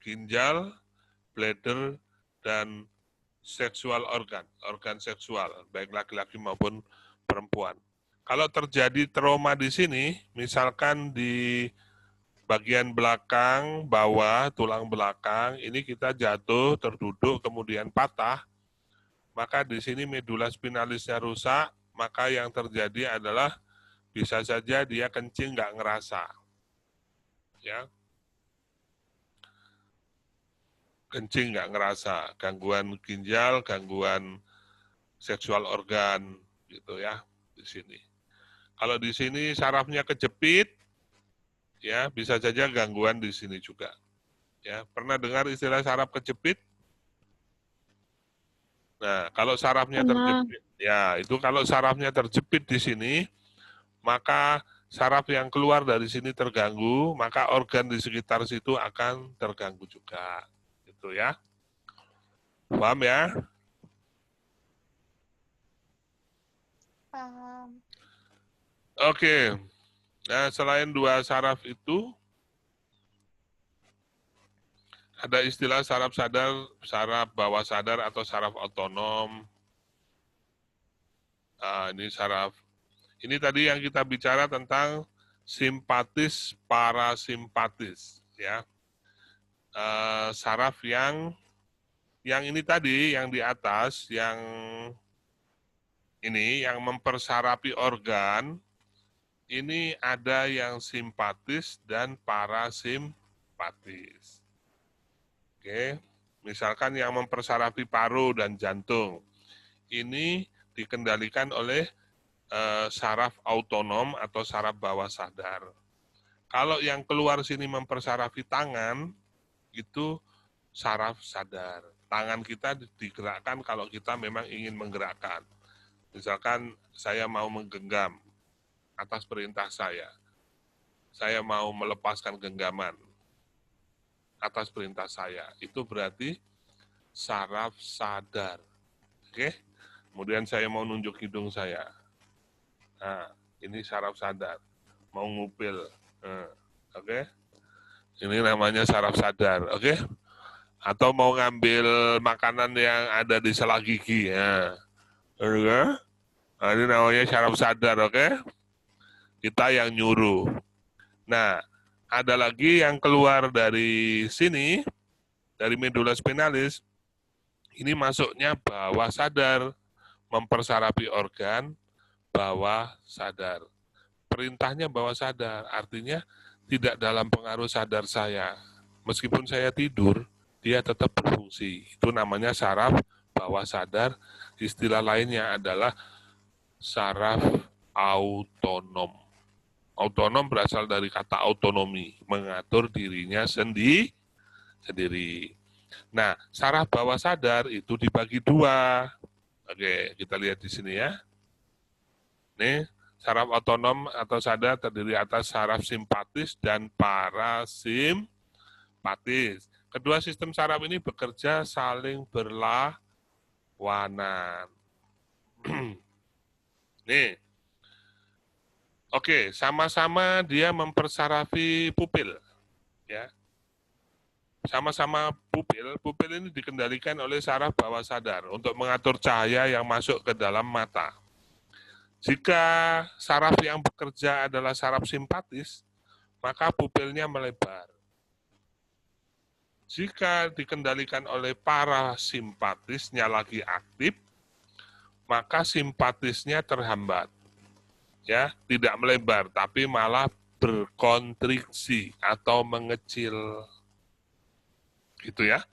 ginjal, bladder, dan seksual organ seksual, baik laki-laki maupun perempuan. Kalau terjadi trauma di sini, misalkan di bagian belakang, bawah, tulang belakang, ini kita jatuh, terduduk, kemudian patah, maka di sini medula spinalisnya rusak, maka yang terjadi adalah bisa saja dia kencing nggak ngerasa. Ya. Kencing nggak ngerasa, gangguan ginjal, gangguan seksual organ, gitu ya, di sini. Kalau di sini sarafnya kejepit, ya bisa saja gangguan di sini juga. Ya, pernah dengar istilah saraf kejepit? Nah, kalau sarafnya terjepit, ya itu kalau sarafnya terjepit di sini, maka saraf yang keluar dari sini terganggu, maka organ di sekitar situ akan terganggu juga. Gitu ya. Paham ya? Paham. Oke. Nah, selain dua saraf itu, ada istilah saraf sadar, saraf bawah sadar atau saraf otonom. Ini saraf. Ini tadi yang kita bicara tentang simpatis, parasimpatis, ya. Saraf yang ini tadi, yang di atas, yang ini, yang mempersarapi organ, ini ada yang simpatis dan parasimpatis. Oke, misalkan yang mempersarapi paru dan jantung, ini dikendalikan oleh saraf autonom atau saraf bawah sadar. Kalau yang keluar sini mempersarapi tangan, itu saraf sadar. Tangan kita digerakkan kalau kita memang ingin menggerakkan. Misalkan saya mau menggenggam atas perintah saya mau melepaskan genggaman atas perintah saya. Itu berarti saraf sadar. Oke? Kemudian saya mau nunjuk hidung saya. Nah, ini saraf sadar. Mau ngupil. Oke? Ini namanya saraf sadar. Oke? Atau mau ngambil makanan yang ada di sela gigi. Nah, ini namanya saraf sadar. Oke? Kita yang nyuruh. Nah, ada lagi yang keluar dari sini, dari medula spinalis, ini masuknya bawah sadar, mempersarapi organ bawah sadar. Perintahnya bawah sadar, artinya tidak dalam pengaruh sadar saya. Meskipun saya tidur, dia tetap berfungsi. Itu namanya saraf bawah sadar, istilah lainnya adalah saraf autonom. Autonom berasal dari kata autonomi, mengatur dirinya sendiri. Nah, saraf bawah sadar itu dibagi dua. Oke, kita lihat di sini ya. Nih, saraf otonom atau sadar terdiri atas saraf simpatis dan parasimpatis. Kedua sistem saraf ini bekerja saling berlawanan. Nih, oke, sama-sama dia mempersarapi pupil, ya. Sama-sama pupil ini dikendalikan oleh saraf bawah sadar untuk mengatur cahaya yang masuk ke dalam mata. Jika saraf yang bekerja adalah saraf simpatis, maka pupilnya melebar. Jika dikendalikan oleh parasimpatisnya lagi aktif, maka simpatisnya terhambat. Ya, tidak melebar, tapi malah berkontriksi atau mengecil. Gitu ya.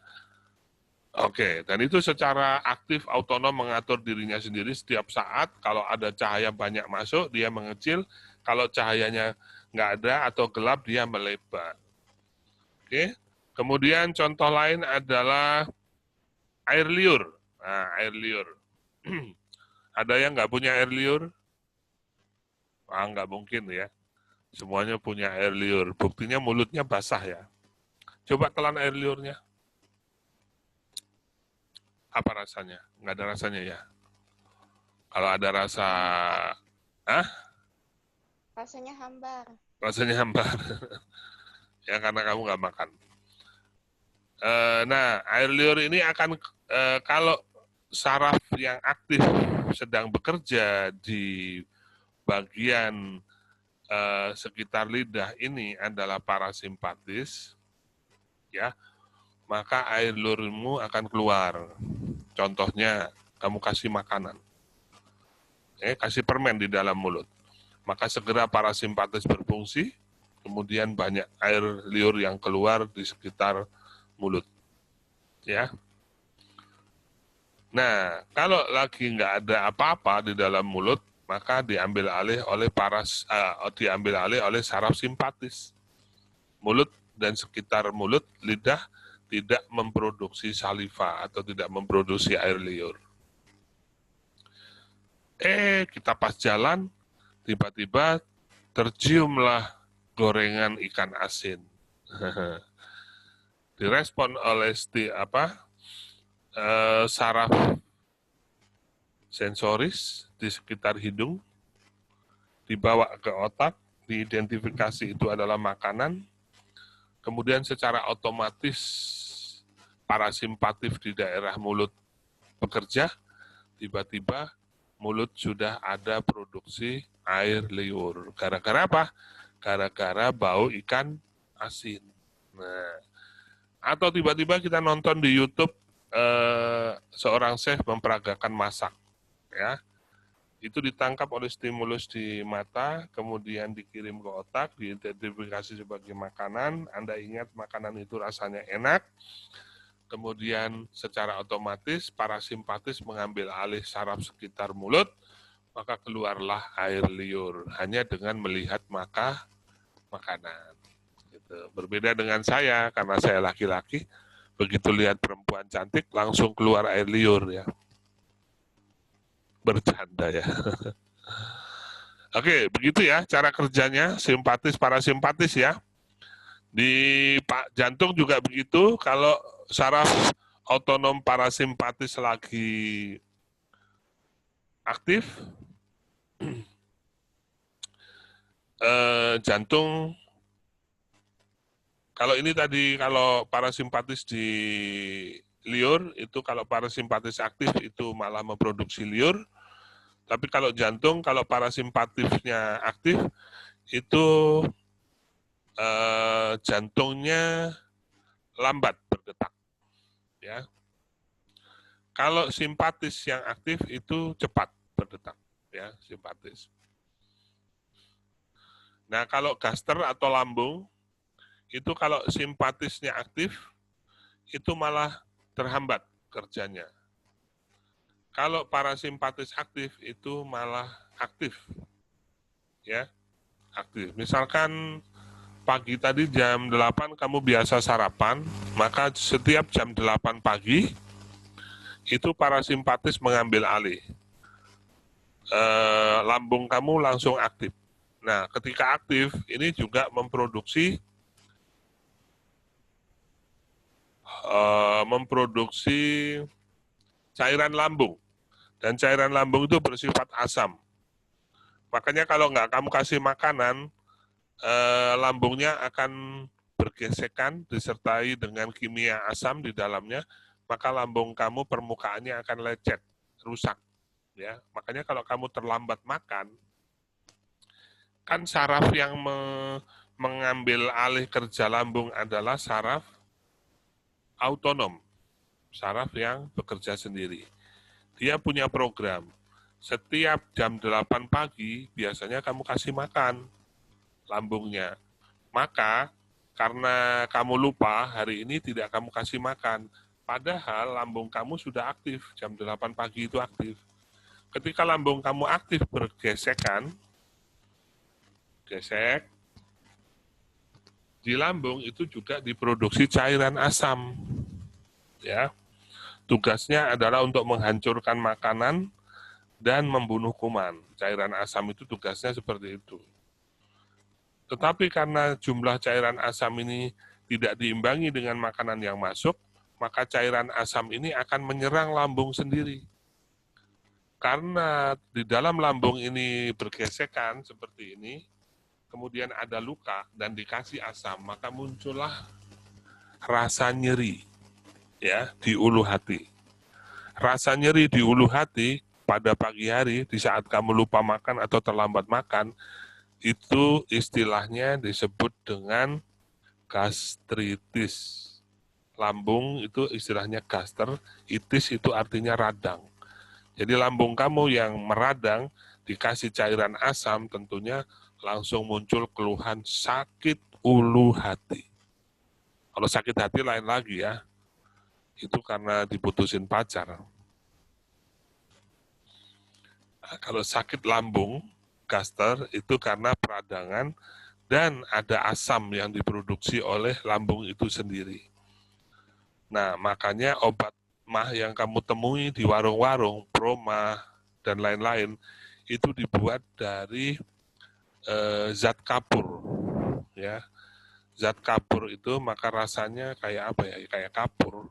Oke, dan itu secara aktif autonom mengatur dirinya sendiri setiap saat. Kalau ada cahaya banyak masuk, dia mengecil. Kalau cahayanya nggak ada atau gelap, dia melebar. Oke, kemudian contoh lain adalah air liur. Nah, air liur. Ada yang nggak punya air liur? Nggak mungkin ya. Semuanya punya air liur. Buktinya mulutnya basah ya. Coba telan air liurnya. Apa rasanya? Nggak ada rasanya ya. Kalau ada rasa, Rasanya hambar. rasanya hambar. Ya karena kamu nggak makan. Nah, air liur ini akan kalau saraf yang aktif sedang bekerja di bagian sekitar lidah ini adalah parasimpatis, ya, maka air liurmu akan keluar. Contohnya, kamu kasih makanan, kasih permen di dalam mulut, maka segera parasimpatis berfungsi, kemudian banyak air liur yang keluar di sekitar mulut, ya. Nah, kalau lagi nggak ada apa-apa di dalam mulut, maka diambil alih oleh saraf simpatis. Mulut dan sekitar mulut, lidah tidak memproduksi saliva atau tidak memproduksi air liur. Kita pas jalan, tiba-tiba terciumlah gorengan ikan asin. Direspon oleh saraf sensoris di sekitar hidung, dibawa ke otak, diidentifikasi itu adalah makanan, kemudian secara otomatis parasimpatif di daerah mulut bekerja, tiba-tiba mulut sudah ada produksi air liur. Gara-gara apa? Gara-gara bau ikan asin. Nah, atau tiba-tiba kita nonton di YouTube seorang chef memperagakan masak, ya, itu ditangkap oleh stimulus di mata, kemudian dikirim ke otak, diidentifikasi sebagai makanan. Anda ingat makanan itu rasanya enak, kemudian secara otomatis parasimpatis mengambil alih saraf sekitar mulut, maka keluarlah air liur hanya dengan melihat makanan. Gitu. Berbeda dengan saya, karena saya laki-laki, begitu lihat perempuan cantik langsung keluar air liur ya. Bercanda ya. Oke, begitu ya cara kerjanya, simpatis parasimpatis ya. Di jantung juga begitu, kalau saraf otonom parasimpatis lagi aktif, jantung, kalau ini tadi kalau parasimpatis di liur, itu kalau parasimpatis aktif itu malah memproduksi liur, tapi kalau jantung, kalau parasimpatifnya aktif, itu jantungnya lambat berdetak. Ya. Kalau simpatis yang aktif itu cepat berdetak, ya, simpatis. Nah, kalau gaster atau lambung, itu kalau simpatisnya aktif, itu malah terhambat kerjanya. Kalau parasimpatis aktif, itu malah aktif. Ya, aktif. Misalkan pagi tadi jam 8 kamu biasa sarapan, maka setiap jam 8 pagi, itu parasimpatis mengambil alih. Lambung kamu langsung aktif. Nah, ketika aktif, ini juga memproduksi cairan lambung. Dan cairan lambung itu bersifat asam. Makanya kalau nggak kamu kasih makanan, lambungnya akan bergesekan disertai dengan kimia asam di dalamnya, maka lambung kamu permukaannya akan lecet, rusak. Ya, makanya kalau kamu terlambat makan, kan saraf yang mengambil alih kerja lambung adalah saraf autonom, saraf yang bekerja sendiri. Dia punya program. Setiap jam 8 pagi, biasanya kamu kasih makan lambungnya. Maka, karena kamu lupa, hari ini tidak kamu kasih makan. Padahal lambung kamu sudah aktif, jam 8 pagi itu aktif. Ketika lambung kamu aktif bergesekan, gesek, di lambung itu juga diproduksi cairan asam. Ya. Tugasnya adalah untuk menghancurkan makanan dan membunuh kuman. Cairan asam itu tugasnya seperti itu. Tetapi karena jumlah cairan asam ini tidak diimbangi dengan makanan yang masuk, maka cairan asam ini akan menyerang lambung sendiri. Karena di dalam lambung ini bergesekan seperti ini, kemudian ada luka dan dikasih asam, maka muncullah rasa nyeri ya di ulu hati. Rasa nyeri di ulu hati pada pagi hari di saat kamu lupa makan atau terlambat makan, itu istilahnya disebut dengan gastritis. Lambung itu istilahnya gaster, itis itu artinya radang. Jadi lambung kamu yang meradang dikasih cairan asam tentunya langsung muncul keluhan sakit ulu hati. Kalau sakit hati lain lagi ya, itu karena diputusin pacar. Nah, kalau sakit lambung, gaster, itu karena peradangan dan ada asam yang diproduksi oleh lambung itu sendiri. Nah, makanya obat mah yang kamu temui di warung-warung, Promah, dan lain-lain, itu dibuat dari zat kapur. Ya. Zat kapur itu maka rasanya kayak apa ya? Kayak kapur.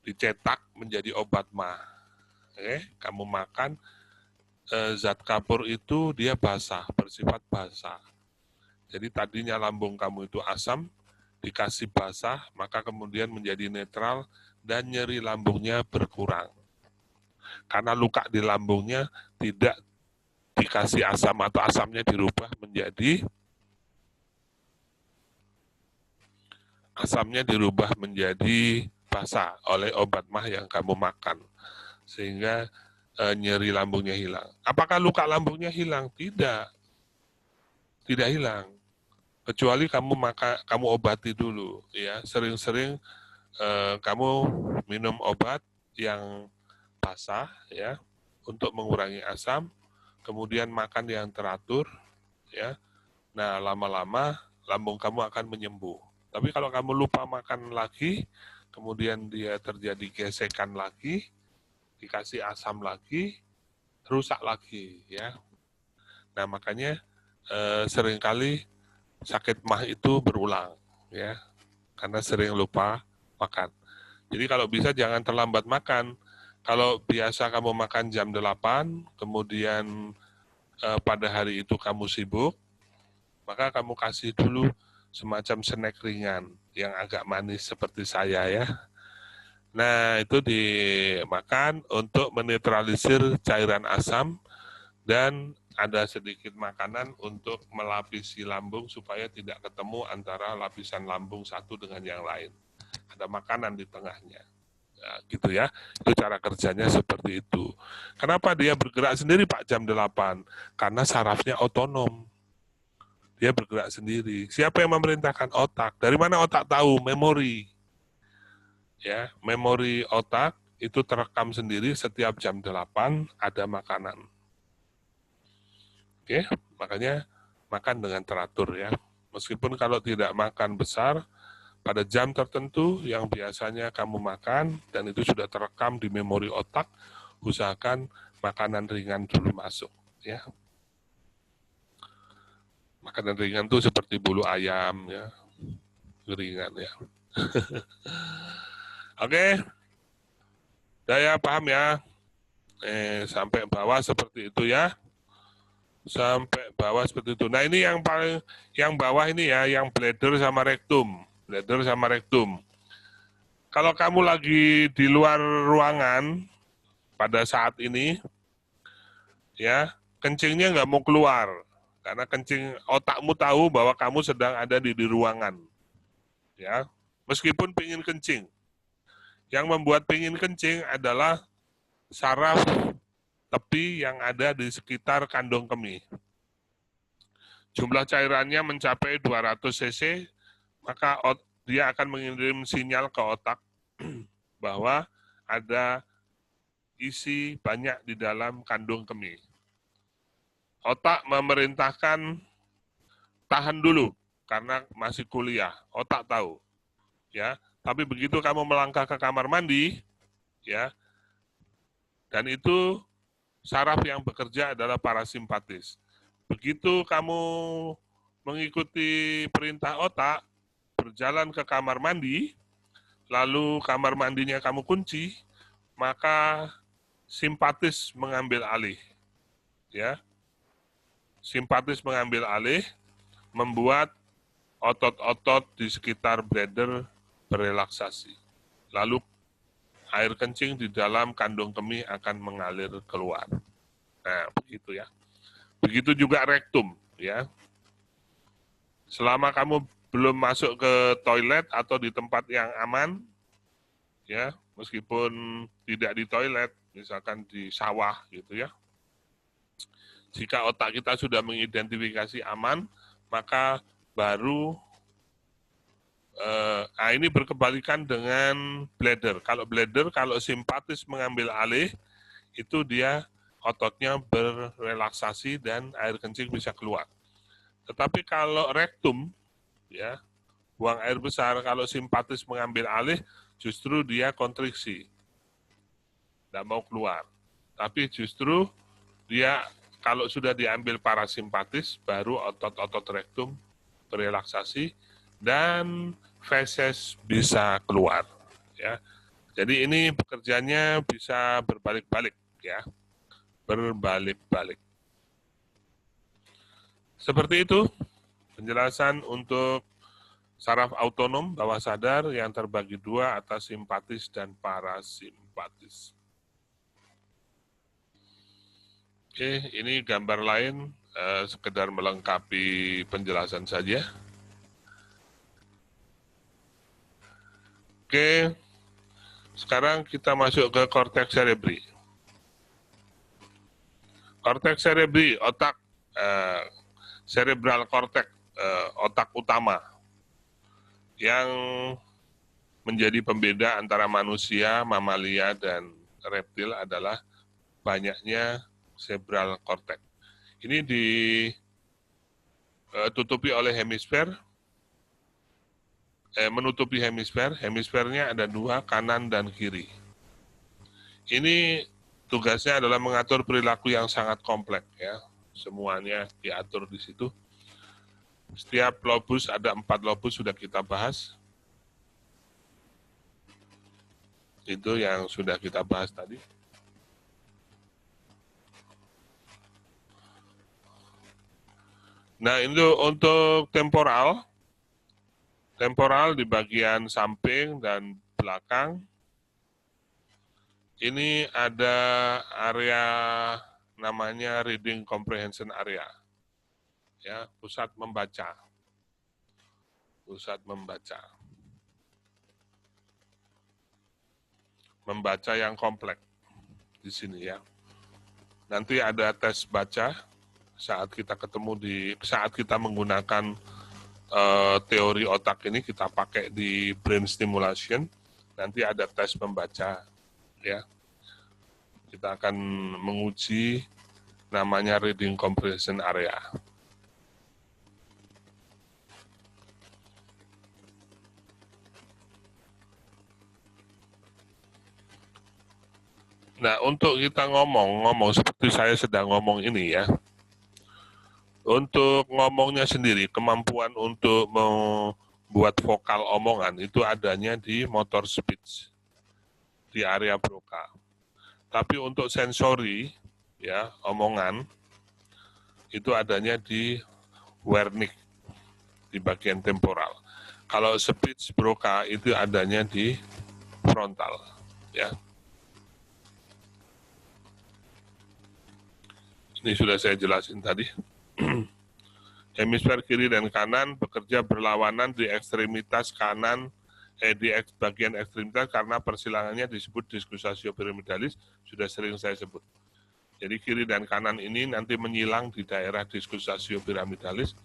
Dicetak menjadi obat mah. Kamu makan, zat kapur itu dia basah, bersifat basah. Jadi tadinya lambung kamu itu asam, dikasih basah, maka kemudian menjadi netral dan nyeri lambungnya berkurang. Karena luka di lambungnya tidak dikasih asam atau asamnya dirubah menjadi basah oleh obat mah yang kamu makan. Sehingga nyeri lambungnya hilang. Apakah luka lambungnya hilang? Tidak. Tidak hilang. Kecuali kamu obati dulu ya. Sering-sering kamu minum obat yang basah ya untuk mengurangi asam, kemudian makan yang teratur ya. Nah, lama-lama lambung kamu akan menyembuh. Tapi kalau kamu lupa makan lagi, kemudian dia terjadi gesekan lagi, dikasih asam lagi, rusak lagi ya. Nah, makanya seringkali sakit mah itu berulang ya. Karena sering lupa makan. Jadi kalau bisa jangan terlambat makan. Kalau biasa kamu makan jam 8, kemudian pada hari itu kamu sibuk, maka kamu kasih dulu semacam snack ringan yang agak manis seperti saya ya. Nah, itu dimakan untuk menetralisir cairan asam dan ada sedikit makanan untuk melapisi lambung supaya tidak ketemu antara lapisan lambung satu dengan yang lain. Ada makanan di tengahnya. Nah, gitu ya. Itu cara kerjanya seperti itu. Kenapa dia bergerak sendiri Pak jam 8? Karena sarafnya otonom. Dia bergerak sendiri. Siapa yang memerintahkan? Otak. Dari mana otak tahu? Memori. Ya, memori otak itu terekam sendiri setiap jam 8 ada makanan. Oke, makanya makan dengan teratur ya. Meskipun kalau tidak makan besar, pada jam tertentu yang biasanya kamu makan dan itu sudah terekam di memori otak, usahakan makanan ringan dulu masuk ya. Makanan ringan itu seperti bulu ayam ya, ringan ya. Oke, saya paham ya. Sampai bawah seperti itu ya. Sampai bawah seperti itu. Nah ini yang bawah ini ya, yang bladder sama rektum. Bladder sama rektum. Kalau kamu lagi di luar ruangan pada saat ini, ya kencingnya nggak mau keluar. Karena kencing otakmu tahu bahwa kamu sedang ada di ruangan. Ya, meskipun pingin kencing. Yang membuat pingin kencing adalah saraf tepi yang ada di sekitar kandung kemih. Jumlah cairannya mencapai 200 cc, maka dia akan mengirim sinyal ke otak bahwa ada isi banyak di dalam kandung kemih. Otak memerintahkan tahan dulu karena masih kuliah. Otak tahu, ya. Tapi begitu kamu melangkah ke kamar mandi, ya, dan itu saraf yang bekerja adalah parasimpatis. Begitu kamu mengikuti perintah otak, berjalan ke kamar mandi, lalu kamar mandinya kamu kunci, maka simpatis mengambil alih. Ya, simpatis mengambil alih, membuat otot-otot di sekitar bladder berelaksasi. Lalu air kencing di dalam kandung kemih akan mengalir keluar. Nah, begitu ya. Begitu juga rektum, ya. Selama kamu belum masuk ke toilet atau di tempat yang aman, ya, meskipun tidak di toilet, misalkan di sawah gitu ya. Jika otak kita sudah mengidentifikasi aman, maka baru ini berkebalikan dengan bladder. Kalau bladder, kalau simpatis mengambil alih, itu dia ototnya berrelaksasi dan air kencing bisa keluar. Tetapi kalau rektum, ya, buang air besar, kalau simpatis mengambil alih, justru dia kontriksi, tidak mau keluar. Tapi justru dia kalau sudah diambil parasimpatis, baru otot-otot rektum berrelaksasi dan feses bisa keluar. Ya, jadi ini pekerjaannya bisa berbalik-balik, ya, berbalik-balik. Seperti itu penjelasan untuk saraf autonom bawah sadar yang terbagi dua atas simpatis dan parasimpatis. Oke, ini gambar lain, sekedar melengkapi penjelasan saja. Oke, sekarang kita masuk ke korteks cerebri. Korteks cerebri, otak cerebral cortex, otak utama yang menjadi pembeda antara manusia, mamalia, dan reptil adalah banyaknya cerebral cortex. Ini ditutupi oleh hemisfer, menutupi hemisfer. Hemisfernya ada dua, kanan dan kiri. Ini tugasnya adalah mengatur perilaku yang sangat kompleks, ya. Semuanya diatur di situ. Setiap lobus, ada 4 lobus sudah kita bahas. Itu yang sudah kita bahas tadi. Nah, itu untuk temporal. Temporal di bagian samping dan belakang. Ini ada area namanya reading comprehension area. Ya, pusat membaca. Pusat membaca. Membaca yang kompleks di sini ya. Nanti ada tes baca saat kita saat kita menggunakan teori otak ini, kita pakai di brain stimulation, nanti ada tes membaca ya. Kita akan menguji namanya reading comprehension area. Nah, untuk kita ngomong seperti saya sedang ngomong ini ya. Untuk ngomongnya sendiri, kemampuan untuk membuat vokal omongan itu adanya di motor speech, di area Broca. Tapi untuk sensori, ya, omongan, itu adanya di Wernicke, di bagian temporal. Kalau speech Broca itu adanya di frontal, ya. Ini sudah saya jelasin tadi. Hemisfer kiri dan kanan bekerja berlawanan di ekstremitas kanan, di bagian ekstremitas karena persilangannya disebut diskusasio piramidalis, sudah sering saya sebut. Jadi kiri dan kanan ini nanti menyilang di daerah diskusasio piramidalis,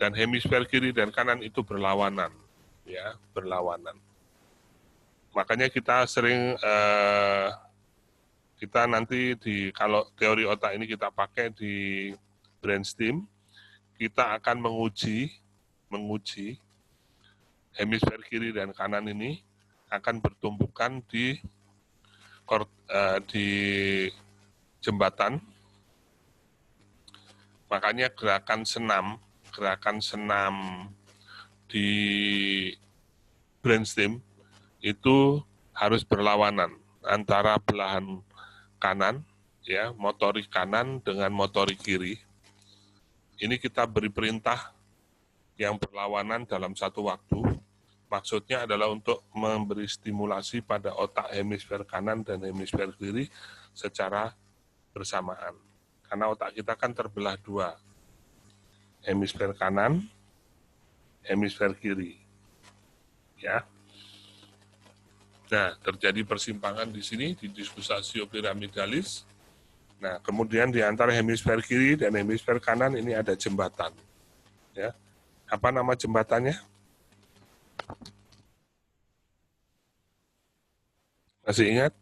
dan hemisfer kiri dan kanan itu berlawanan, ya, berlawanan. Makanya kita sering kita nanti kalau teori otak ini kita pakai di brainstem, kita akan menguji hemisfer kiri dan kanan ini akan bertumbukan di jembatan. Makanya gerakan senam di brainstem itu harus berlawanan antara belahan kanan, ya, motorik kanan dengan motorik kiri. Ini kita beri perintah yang berlawanan dalam satu waktu. Maksudnya adalah untuk memberi stimulasi pada otak hemisfer kanan dan hemisfer kiri secara bersamaan. Karena otak kita kan terbelah dua, hemisfer kanan, hemisfer kiri. Ya. Nah, terjadi persimpangan di sini, di diskusasio piramidalis. Nah, kemudian di antara hemisfer kiri dan hemisfer kanan ini ada jembatan. Ya. Apa nama jembatannya? Masih ingat?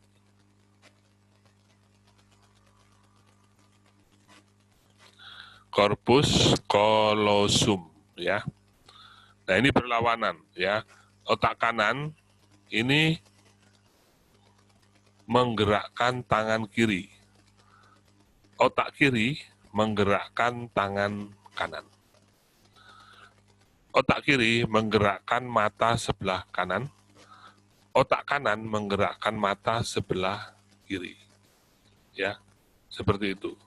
Corpus callosum, ya. Nah, ini berlawanan, ya. Otak kanan ini menggerakkan tangan kiri. Otak kiri menggerakkan tangan kanan. Otak kiri menggerakkan mata sebelah kanan. Otak kanan menggerakkan mata sebelah kiri. Ya, seperti itu.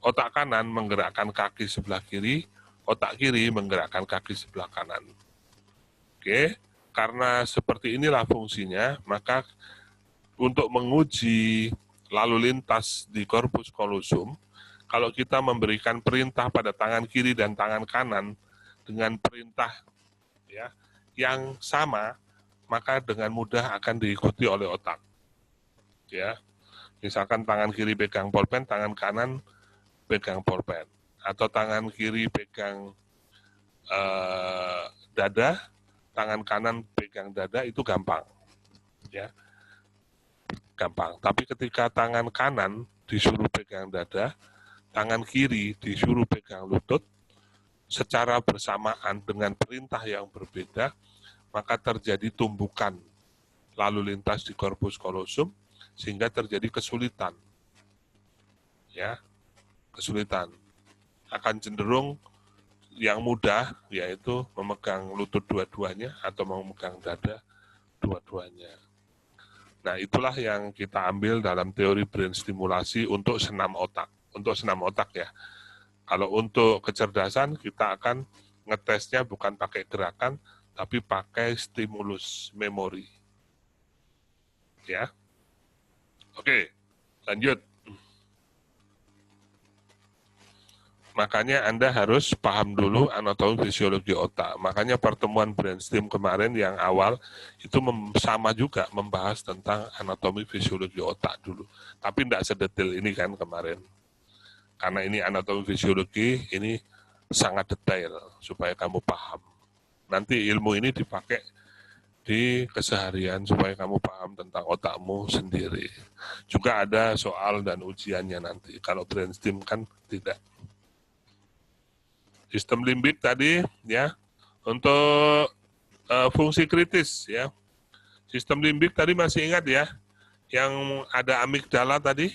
Otak kanan menggerakkan kaki sebelah kiri, otak kiri menggerakkan kaki sebelah kanan. Oke, karena seperti inilah fungsinya, maka untuk menguji lalu lintas di corpus callosum, kalau kita memberikan perintah pada tangan kiri dan tangan kanan dengan perintah, ya, yang sama, maka dengan mudah akan diikuti oleh otak. Ya, misalkan tangan kiri pegang pulpen, tangan kanan pegang pulpen, atau tangan kiri pegang dada, tangan kanan pegang dada, itu gampang, ya, gampang. Tapi ketika tangan kanan disuruh pegang dada, tangan kiri disuruh pegang lutut, secara bersamaan dengan perintah yang berbeda, maka terjadi tumbukan lalu lintas di corpus callosum, sehingga terjadi kesulitan, ya. Kesulitan akan cenderung yang mudah, yaitu memegang lutut dua-duanya atau memegang dada dua-duanya. Nah, itulah yang kita ambil dalam teori brain stimulasi untuk senam otak. Untuk senam otak, ya. Kalau untuk kecerdasan, kita akan ngetesnya bukan pakai gerakan, tapi pakai stimulus memori. Ya. Oke, lanjut. Makanya Anda harus paham dulu anatomi fisiologi otak. Makanya pertemuan brainstem kemarin yang awal itu sama juga membahas tentang anatomi fisiologi otak dulu. Tapi tidak sedetail ini kan kemarin. Karena ini anatomi fisiologi, ini sangat detail supaya kamu paham. Nanti ilmu ini dipakai di keseharian supaya kamu paham tentang otakmu sendiri. Juga ada soal dan ujiannya nanti. Kalau brainstem kan tidak. Sistem limbik tadi, ya, untuk fungsi kritis, ya. Sistem limbik tadi masih ingat, ya, yang ada amigdala tadi?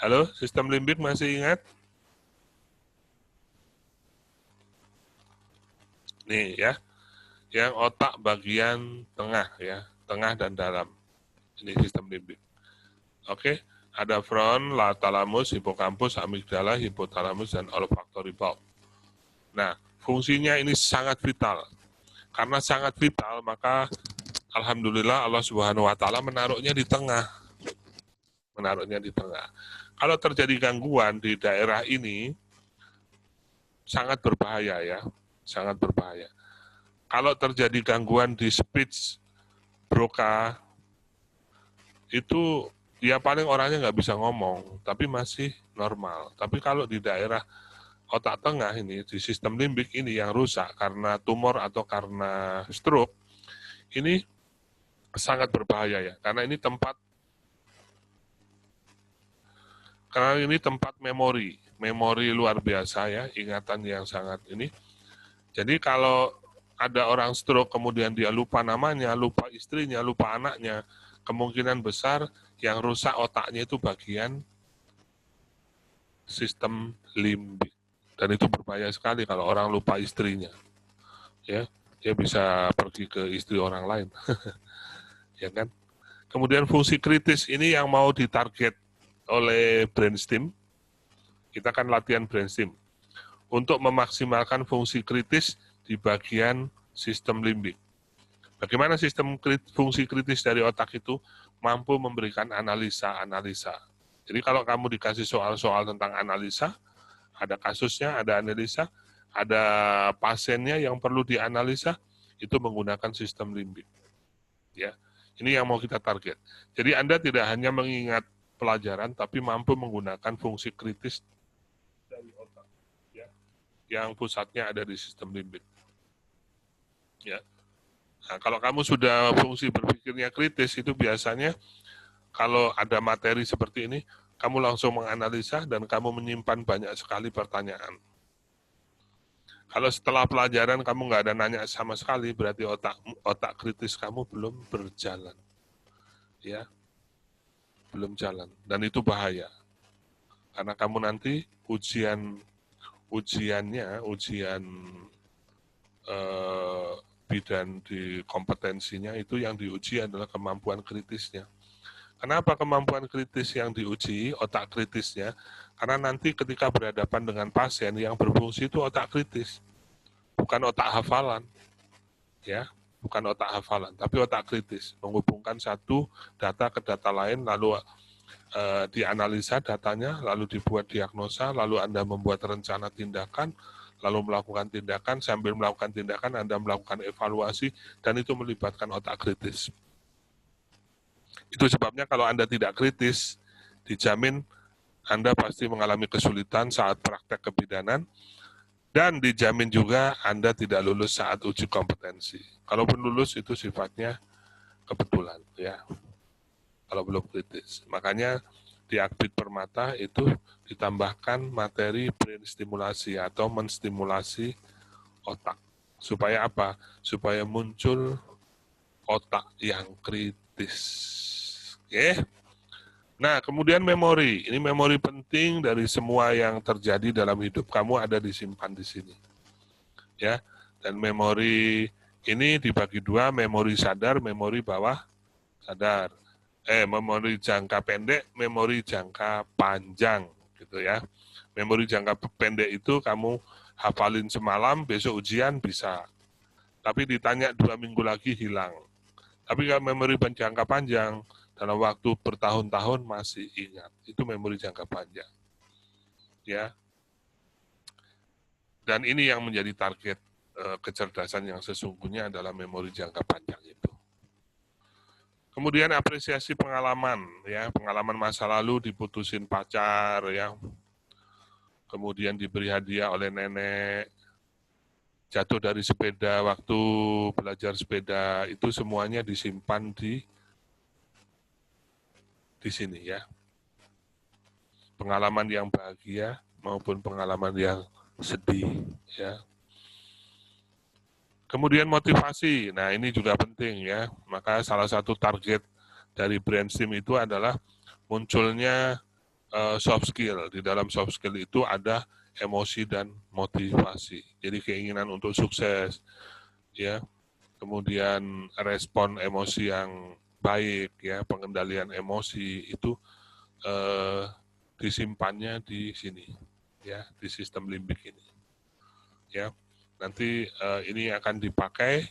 Halo, sistem limbik masih ingat? Nih, ya, yang otak bagian tengah, ya, tengah dan dalam. Ini sistem limbik. Oke, ada front, thalamus, hipokampus, amigdala, hipotalamus, dan olfactory bulb. Nah, fungsinya ini sangat vital. Karena sangat vital, maka alhamdulillah Allah Subhanahu wa taala menaruhnya di tengah. Menaruhnya di tengah. Kalau terjadi gangguan di daerah ini sangat berbahaya, ya. Sangat berbahaya. Kalau terjadi gangguan di speech Broca itu ya paling orangnya nggak bisa ngomong, tapi masih normal. Tapi kalau di daerah otak tengah ini, di sistem limbik ini yang rusak karena tumor atau karena stroke, ini sangat berbahaya, ya. Karena ini tempat memori luar biasa, ya, ingatan yang sangat ini. Jadi kalau ada orang stroke kemudian dia lupa namanya, lupa istrinya, lupa anaknya, kemungkinan besar yang rusak otaknya itu bagian sistem limbik. Dan itu berbahaya sekali kalau orang lupa istrinya. Ya, dia bisa pergi ke istri orang lain. Ya kan? Kemudian fungsi kritis ini yang mau ditarget oleh brainstem. Kita kan latihan brainstem untuk memaksimalkan fungsi kritis di bagian sistem limbik. Bagaimana fungsi kritis dari otak itu mampu memberikan analisa-analisa. Jadi kalau kamu dikasih soal-soal tentang analisa, ada kasusnya, ada analisa, ada pasiennya yang perlu dianalisa, itu menggunakan sistem limbik. Ya, ini yang mau kita target. Jadi Anda tidak hanya mengingat pelajaran, tapi mampu menggunakan fungsi kritis dari otak, ya, yang pusatnya ada di sistem limbik. Ya. Nah, kalau kamu sudah fungsi berpikirnya kritis, itu biasanya kalau ada materi seperti ini, kamu langsung menganalisa dan kamu menyimpan banyak sekali pertanyaan. Kalau setelah pelajaran kamu nggak ada nanya sama sekali, berarti otak kritis kamu belum berjalan. Ya, belum jalan. Dan itu bahaya. Karena kamu nanti ujian bidan di kompetensinya itu yang diuji adalah kemampuan kritisnya. Kenapa kemampuan kritis yang diuji, otak kritisnya? Karena nanti ketika berhadapan dengan pasien yang berfungsi itu otak kritis, bukan otak hafalan, ya, bukan otak hafalan, tapi otak kritis, menghubungkan satu data ke data lain, lalu dianalisa datanya, lalu dibuat diagnosa, lalu Anda membuat rencana tindakan, lalu melakukan tindakan, sambil melakukan tindakan Anda melakukan evaluasi, dan itu melibatkan otak kritis. Itu sebabnya kalau Anda tidak kritis, dijamin Anda pasti mengalami kesulitan saat praktek kebidanan, dan dijamin juga Anda tidak lulus saat uji kompetensi. Kalaupun lulus itu sifatnya kebetulan, ya. Kalau belum kritis. Makanya di Akbid Permata itu ditambahkan materi brain stimulasi atau menstimulasi otak. Supaya apa? Supaya muncul otak yang kritis. Oke. Nah, kemudian memori. Ini memori penting dari semua yang terjadi dalam hidup kamu ada disimpan di sini. Ya. Dan memori ini dibagi dua, memori sadar, memori bawah sadar. Memori jangka pendek, memori jangka panjang, gitu ya. Memori jangka pendek itu kamu hafalin semalam, besok ujian bisa. Tapi ditanya 2 minggu lagi hilang. Tapi kalau memori jangka panjang, dalam waktu bertahun-tahun masih ingat. Itu memori jangka panjang. Ya. Dan ini yang menjadi target kecerdasan yang sesungguhnya adalah memori jangka panjang itu. Kemudian apresiasi pengalaman, ya, pengalaman masa lalu diputusin pacar, ya, kemudian diberi hadiah oleh nenek, jatuh dari sepeda waktu belajar sepeda, itu semuanya disimpan di sini, ya. Pengalaman yang bahagia maupun pengalaman yang sedih, ya. Kemudian motivasi, nah ini juga penting, ya. Maka salah satu target dari brainstem itu adalah munculnya soft skill. Di dalam soft skill itu ada emosi dan motivasi. Jadi keinginan untuk sukses, ya. Kemudian respon emosi yang baik, ya, pengendalian emosi itu disimpannya di sini, ya, di sistem limbik ini, ya. Nanti ini akan dipakai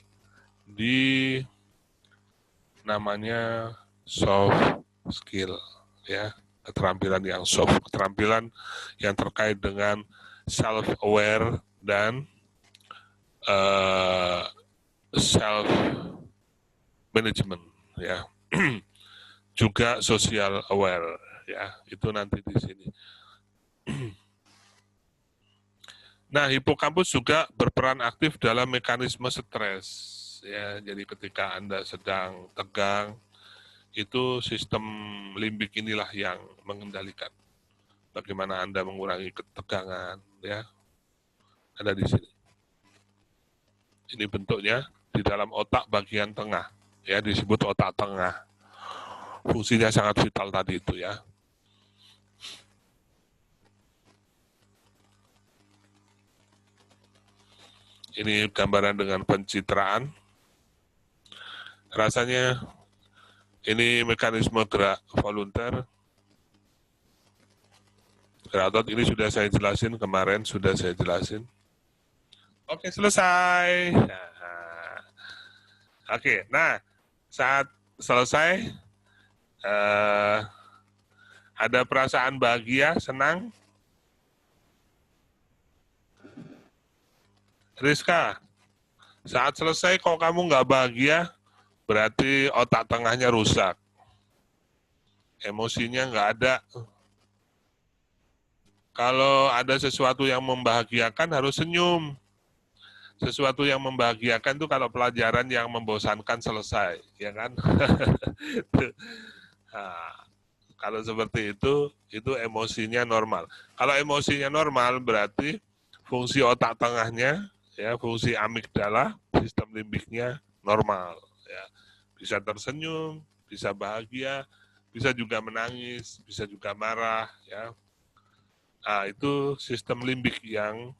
di namanya soft skill, ya, keterampilan yang soft, keterampilan yang terkait dengan self-aware dan self-management, ya. Juga social aware, ya, itu nanti di sini. Nah, hipokampus juga berperan aktif dalam mekanisme stres, ya. Jadi ketika Anda sedang tegang, itu sistem limbik inilah yang mengendalikan. Bagaimana Anda mengurangi ketegangan, ya. Ada di sini. Ini bentuknya di dalam otak bagian tengah, ya, disebut otak tengah. fungsinya sangat vital tadi itu ya. Ini gambaran dengan pencitraan. Rasanya ini mekanisme gerak volunteer. Gerak otot ini sudah saya jelasin kemarin, sudah saya jelasin. Oke, selesai. Oke, nah saat selesai ada perasaan bahagia, senang. Rizka, saat selesai kalau kamu nggak bahagia, berarti otak tengahnya rusak. Emosinya nggak ada. Kalau ada sesuatu yang membahagiakan harus senyum. Sesuatu yang membahagiakan itu kalau pelajaran yang membosankan selesai, ya kan? Nah, kalau seperti itu emosinya normal. Kalau emosinya normal berarti fungsi otak tengahnya, ya, fungsi amigdala, sistem limbiknya normal, ya. Bisa tersenyum, bisa bahagia, bisa juga menangis, bisa juga marah, ya. Nah, itu sistem limbik yang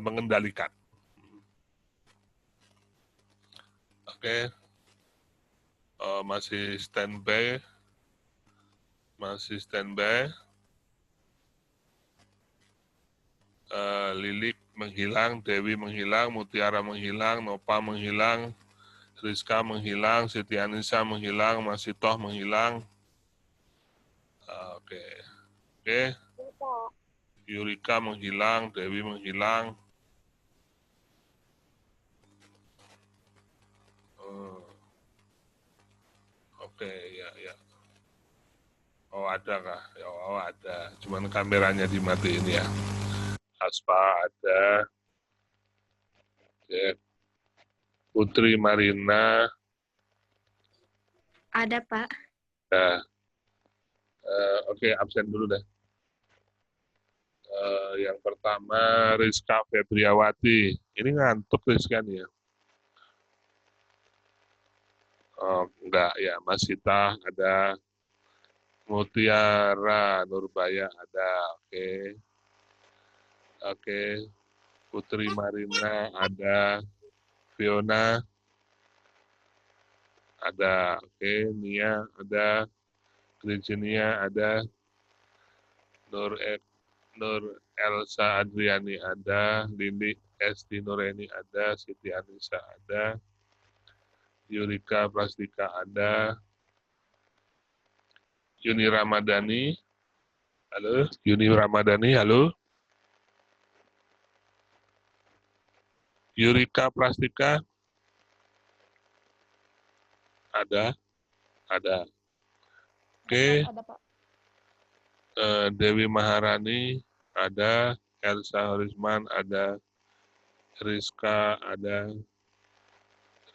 mengendalikan. Oke. Masih standby. Masih standby. Lilik menghilang, Dewi menghilang, Mutiara menghilang, Nopa menghilang, Rizka menghilang, Siti Anissa menghilang, Masitoh menghilang. Oke. Oke. Yurika menghilang, Dewi menghilang. Oke, ya. Oh, ada kah? Oh, ada. Cuman kameranya dimatiin ya. Aspa ada. Oke. Putri Marina. Ada, Pak. Nah, oke, absen dulu deh. Yang pertama Rizka Febriawati. Ini ngantuk Rizka nih ya. Oh, enggak ya, Mas Sita ada. Mutiara Nurbaya ada. Oke. Oke. Putri Marina ada. Fiona ada. Oke. Nia ada. Virginia ada. Nur Elsa Adriani ada. Lili Esti Nureni ada. Siti Anissa ada. Yurika Plastika ada. Yuni Ramadhani. Halo, Yuni Ramadhani, halo. Yurika Plastika. Ada. Oke. Ada, Pak. Dewi Maharani ada. Elsa Horisman ada. Rizka ada.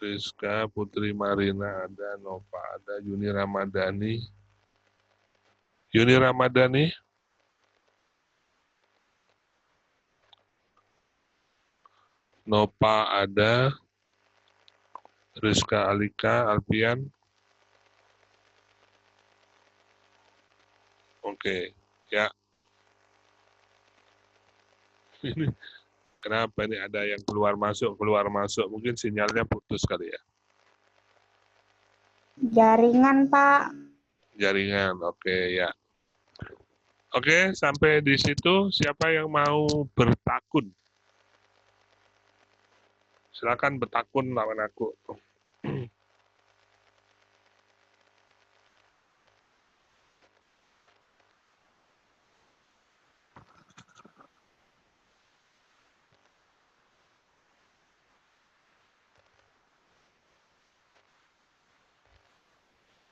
Rizka Putri Marina ada. Nova ada. Yuni Ramadhani. Yuni Ramadhani. Nova ada. Rizka Alika Alpian. Oke, ya. Ini kenapa ini ada yang keluar masuk? Mungkin sinyalnya putus kali ya. Jaringan, Pak. Jaringan, oke ya. Oke, sampai di situ siapa yang mau bertakun? Silakan bertakun lawan aku.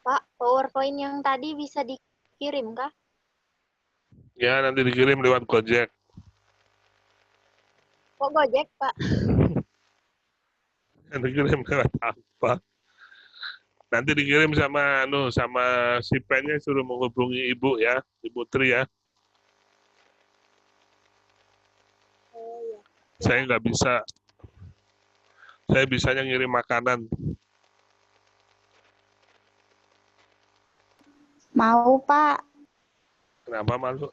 Pak, PowerPoint yang tadi bisa dikirim kah? Ya, nanti dikirim lewat Gojek. Kok Gojek, Pak? Nanti dikirim lewat apa? Nanti dikirim sama si pennya suruh menghubungi Ibu ya, Ibu Tri ya. Oh, iya. Saya nggak bisa. Saya bisanya ngirim makanan. Mau, Pak. Kenapa malu?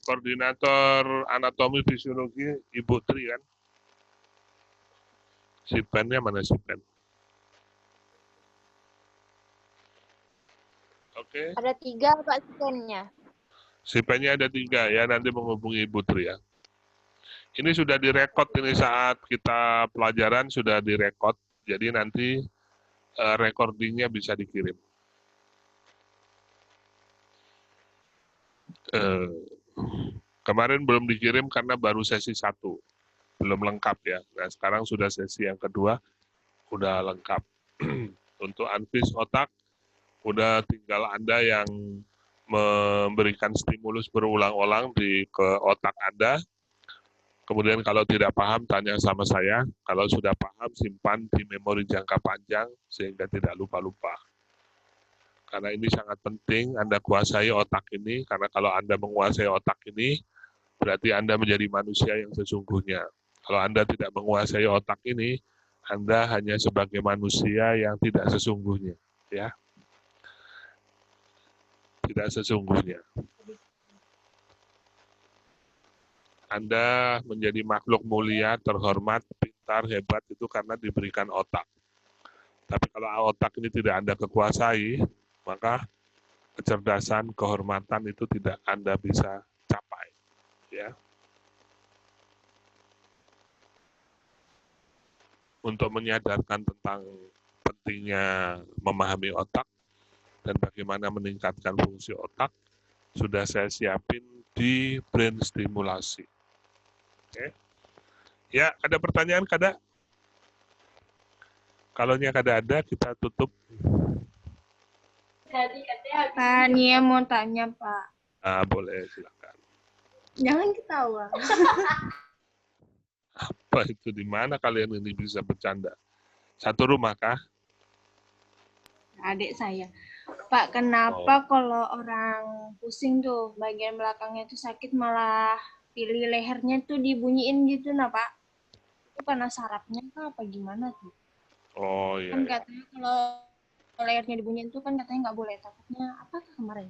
Koordinator anatomi fisiologi Ibu Tri kan? Sipennya mana sipen? Oke. Ada 3 Pak scan-nya. Sipennya ada 3 ya, nanti menghubungi Ibu Tri ya. Ini sudah direkod, ini saat kita pelajaran sudah direkod, jadi nanti recordingnya bisa dikirim. Kemarin belum dikirim karena baru sesi 1, belum lengkap ya. Nah sekarang sudah sesi yang kedua, udah lengkap. Untuk anvis otak, udah tinggal Anda yang memberikan stimulus berulang-ulang ke otak Anda. Kemudian kalau tidak paham, tanya sama saya. Kalau sudah paham, simpan di memori jangka panjang sehingga tidak lupa-lupa. Karena ini sangat penting Anda kuasai otak ini, karena kalau Anda menguasai otak ini, berarti Anda menjadi manusia yang sesungguhnya. Kalau Anda tidak menguasai otak ini, Anda hanya sebagai manusia yang tidak sesungguhnya. Ya, tidak sesungguhnya. Anda menjadi makhluk mulia, terhormat, pintar, hebat itu karena diberikan otak. Tapi kalau otak ini tidak Anda kekuasai, maka kecerdasan, kehormatan itu tidak Anda bisa capai. Ya. Untuk menyadarkan tentang pentingnya memahami otak dan bagaimana meningkatkan fungsi otak, sudah saya siapin di brain stimulasi. Oke. Ya, ada pertanyaan kada? Kalaunya kada ada, kita tutup. Pak, Nia mau tanya, Pak. Boleh, silakan. Jangan ketawa. Apa itu, di mana kalian ini bisa bercanda? Satu rumah kah? Adik saya. Pak, kenapa kalau orang pusing tuh, bagian belakangnya tuh sakit malah pilih lehernya tuh dibunyiin gitu, nah Pak? Itu karena sarafnya kah apa gimana tuh? Oh iya. Kan katanya kalau lehernya dibunyiin tuh kan katanya nggak boleh. Takutnya apa kemarin?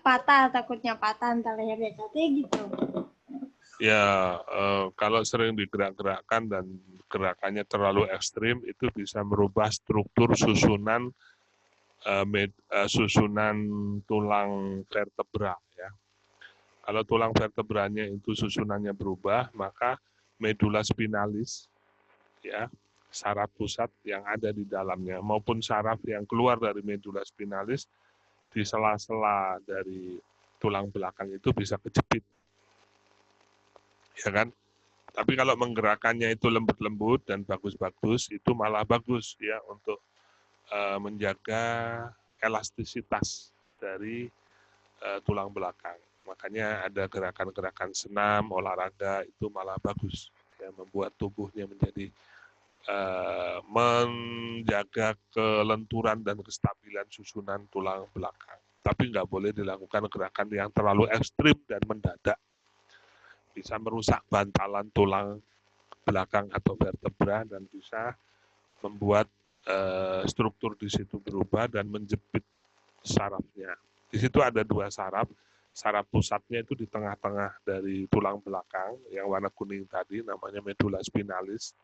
Patah, takutnya patah entah lehernya katanya gitu. Ya, kalau sering digerak-gerakkan dan gerakannya terlalu ekstrim, itu bisa merubah struktur susunan susunan tulang vertebra. Ya. Kalau tulang vertebranya itu susunannya berubah, maka medula spinalis, ya, saraf pusat yang ada di dalamnya, maupun saraf yang keluar dari medula spinalis, di sela-sela dari tulang belakang itu bisa kejepit. Ya kan? Tapi kalau menggerakkannya itu lembut-lembut dan bagus-bagus, itu malah bagus ya untuk menjaga elastisitas dari tulang belakang. Makanya ada gerakan-gerakan senam, olahraga itu malah bagus, ya, membuat tubuhnya menjadi menjaga kelenturan dan kestabilan susunan tulang belakang. Tapi nggak boleh dilakukan gerakan yang terlalu ekstrim dan mendadak. Bisa merusak bantalan tulang belakang atau vertebra dan bisa membuat struktur di situ berubah dan menjepit sarafnya. Di situ ada 2 saraf. Saraf pusatnya itu di tengah-tengah dari tulang belakang yang warna kuning tadi, namanya medula spinalis.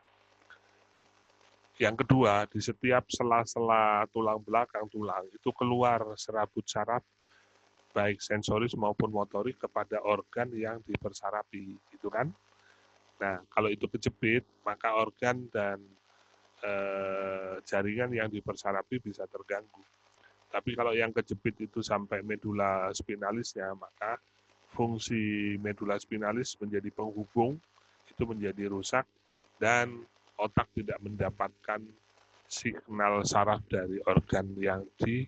Yang kedua, di setiap sela-sela tulang belakang tulang itu keluar serabut saraf baik sensoris maupun motorik kepada organ yang dipersarapi, gitu kan? Nah, kalau itu kejepit, maka organ dan jaringan yang dipersarapi bisa terganggu. Tapi kalau yang kejepit itu sampai medula spinalisnya, maka fungsi medula spinalis menjadi penghubung itu menjadi rusak dan otak tidak mendapatkan signal saraf dari organ yang di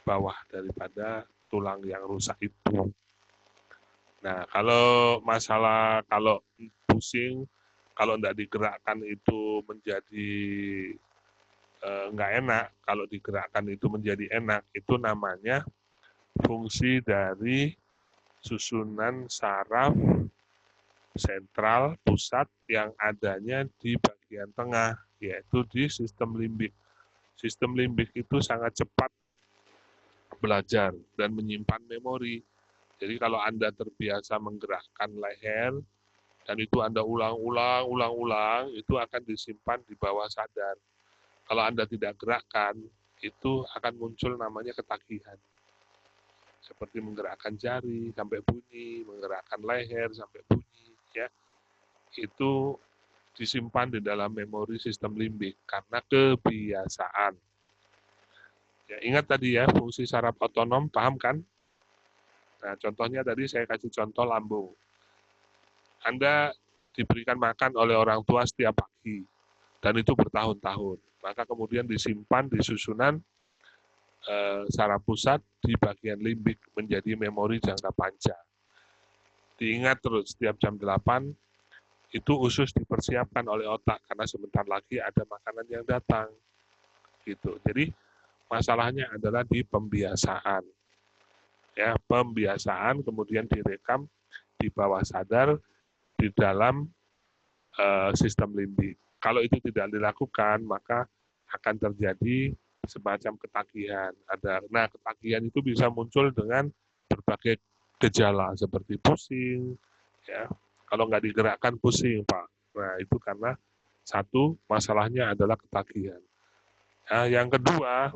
bawah daripada tulang yang rusak itu. Nah, kalau masalah kalau pusing, kalau tidak digerakkan itu menjadi nggak enak, kalau digerakkan itu menjadi enak, itu namanya fungsi dari susunan saraf sentral pusat yang adanya di bagian tengah. yaitu di sistem limbik. Sistem limbik itu sangat cepat belajar dan menyimpan memori. Jadi kalau Anda terbiasa menggerakkan leher, dan itu Anda ulang-ulang, itu akan disimpan di bawah sadar. Kalau Anda tidak gerakkan, itu akan muncul namanya ketagihan. Seperti menggerakkan jari sampai bunyi, menggerakkan leher sampai bunyi, ya. Itu disimpan di dalam memori sistem limbik karena kebiasaan. Ya, ingat tadi ya, fungsi saraf otonom, paham kan? Nah, contohnya tadi saya kasih contoh lambung. Anda diberikan makan oleh orang tua setiap pagi, dan itu bertahun-tahun. Maka kemudian disimpan di susunan saraf pusat di bagian limbik menjadi memori jangka panjang. Diingat terus setiap jam 8, itu usus dipersiapkan oleh otak, karena sebentar lagi ada makanan yang datang. Gitu. Jadi masalahnya adalah di pembiasaan. Ya, pembiasaan kemudian direkam di bawah sadar di dalam sistem limbik. Kalau itu tidak dilakukan, maka akan terjadi semacam ketagihan. Nah, ketagihan itu bisa muncul dengan berbagai gejala seperti pusing, ya. Kalau nggak digerakkan pusing, Pak. Nah, itu karena satu masalahnya adalah ketagihan. Nah, yang kedua,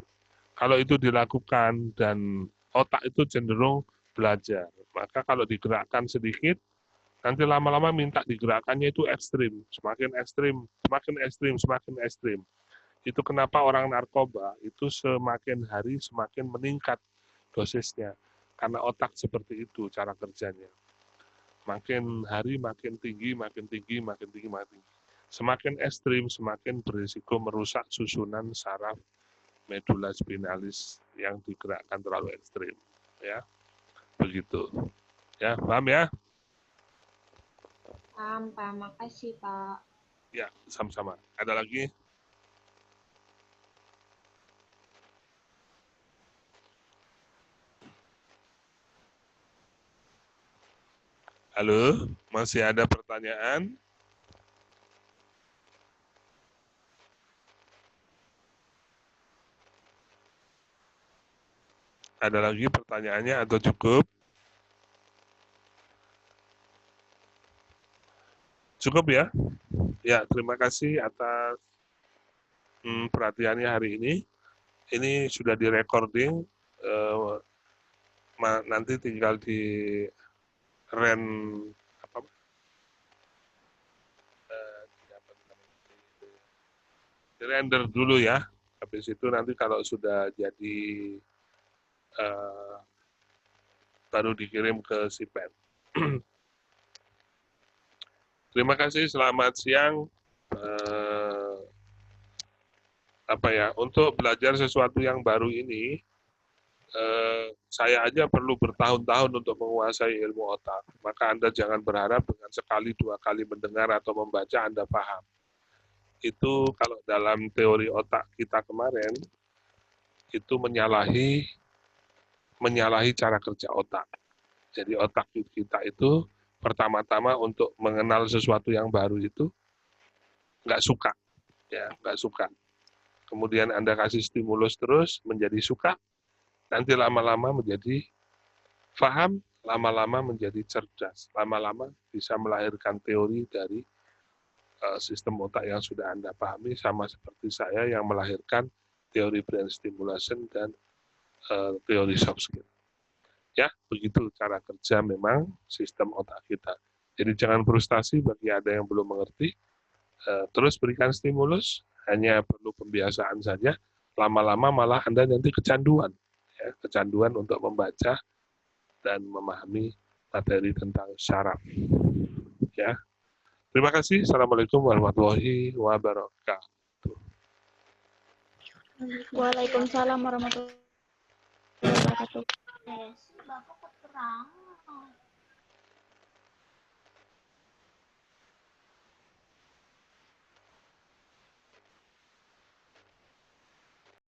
kalau itu dilakukan dan otak itu cenderung belajar, maka kalau digerakkan sedikit, nanti lama-lama minta digerakkannya itu ekstrim, semakin ekstrim, semakin ekstrim, semakin ekstrim. Itu kenapa orang narkoba itu semakin hari semakin meningkat dosisnya, karena otak seperti itu cara kerjanya. Makin hari makin tinggi, makin tinggi, makin tinggi, makin tinggi. Semakin ekstrim, semakin berisiko merusak susunan saraf medula spinalis yang digerakkan terlalu ekstrim. Ya, begitu. Ya, paham ya? Paham, Pak. Makasih, Pak. Ya, sama-sama. Ada lagi? Halo, masih ada pertanyaan? Ada lagi pertanyaannya atau cukup? Cukup ya? Ya, terima kasih atas perhatiannya hari ini. Ini sudah direcording, nanti tinggal di render dulu ya. Habis itu nanti kalau sudah jadi baru dikirim ke SIPEN. Terima kasih, selamat siang. Untuk belajar sesuatu yang baru ini, saya aja perlu bertahun-tahun untuk menguasai ilmu otak. Maka Anda jangan berharap dengan sekali, dua kali mendengar atau membaca Anda paham. Itu kalau dalam teori otak kita kemarin, itu menyalahi cara kerja otak. Jadi otak kita itu pertama-tama untuk mengenal sesuatu yang baru itu nggak suka, ya nggak suka. Kemudian Anda kasih stimulus terus menjadi suka, nanti lama-lama menjadi paham, lama-lama menjadi cerdas, lama-lama bisa melahirkan teori dari sistem otak yang sudah Anda pahami, sama seperti saya yang melahirkan teori brain stimulation dan teori soft skill. Ya, begitu cara kerja memang sistem otak kita. Jadi jangan frustasi bagi ada yang belum mengerti, terus berikan stimulus, hanya perlu pembiasaan saja, lama-lama malah Anda nanti kecanduan, ya, kecanduan untuk membaca dan memahami materi tentang syaraf. Ya, terima kasih. Assalamualaikum warahmatullahi wabarakatuh. Waalaikumsalam warahmatullahi wabarakatuh. Bapak keterangan.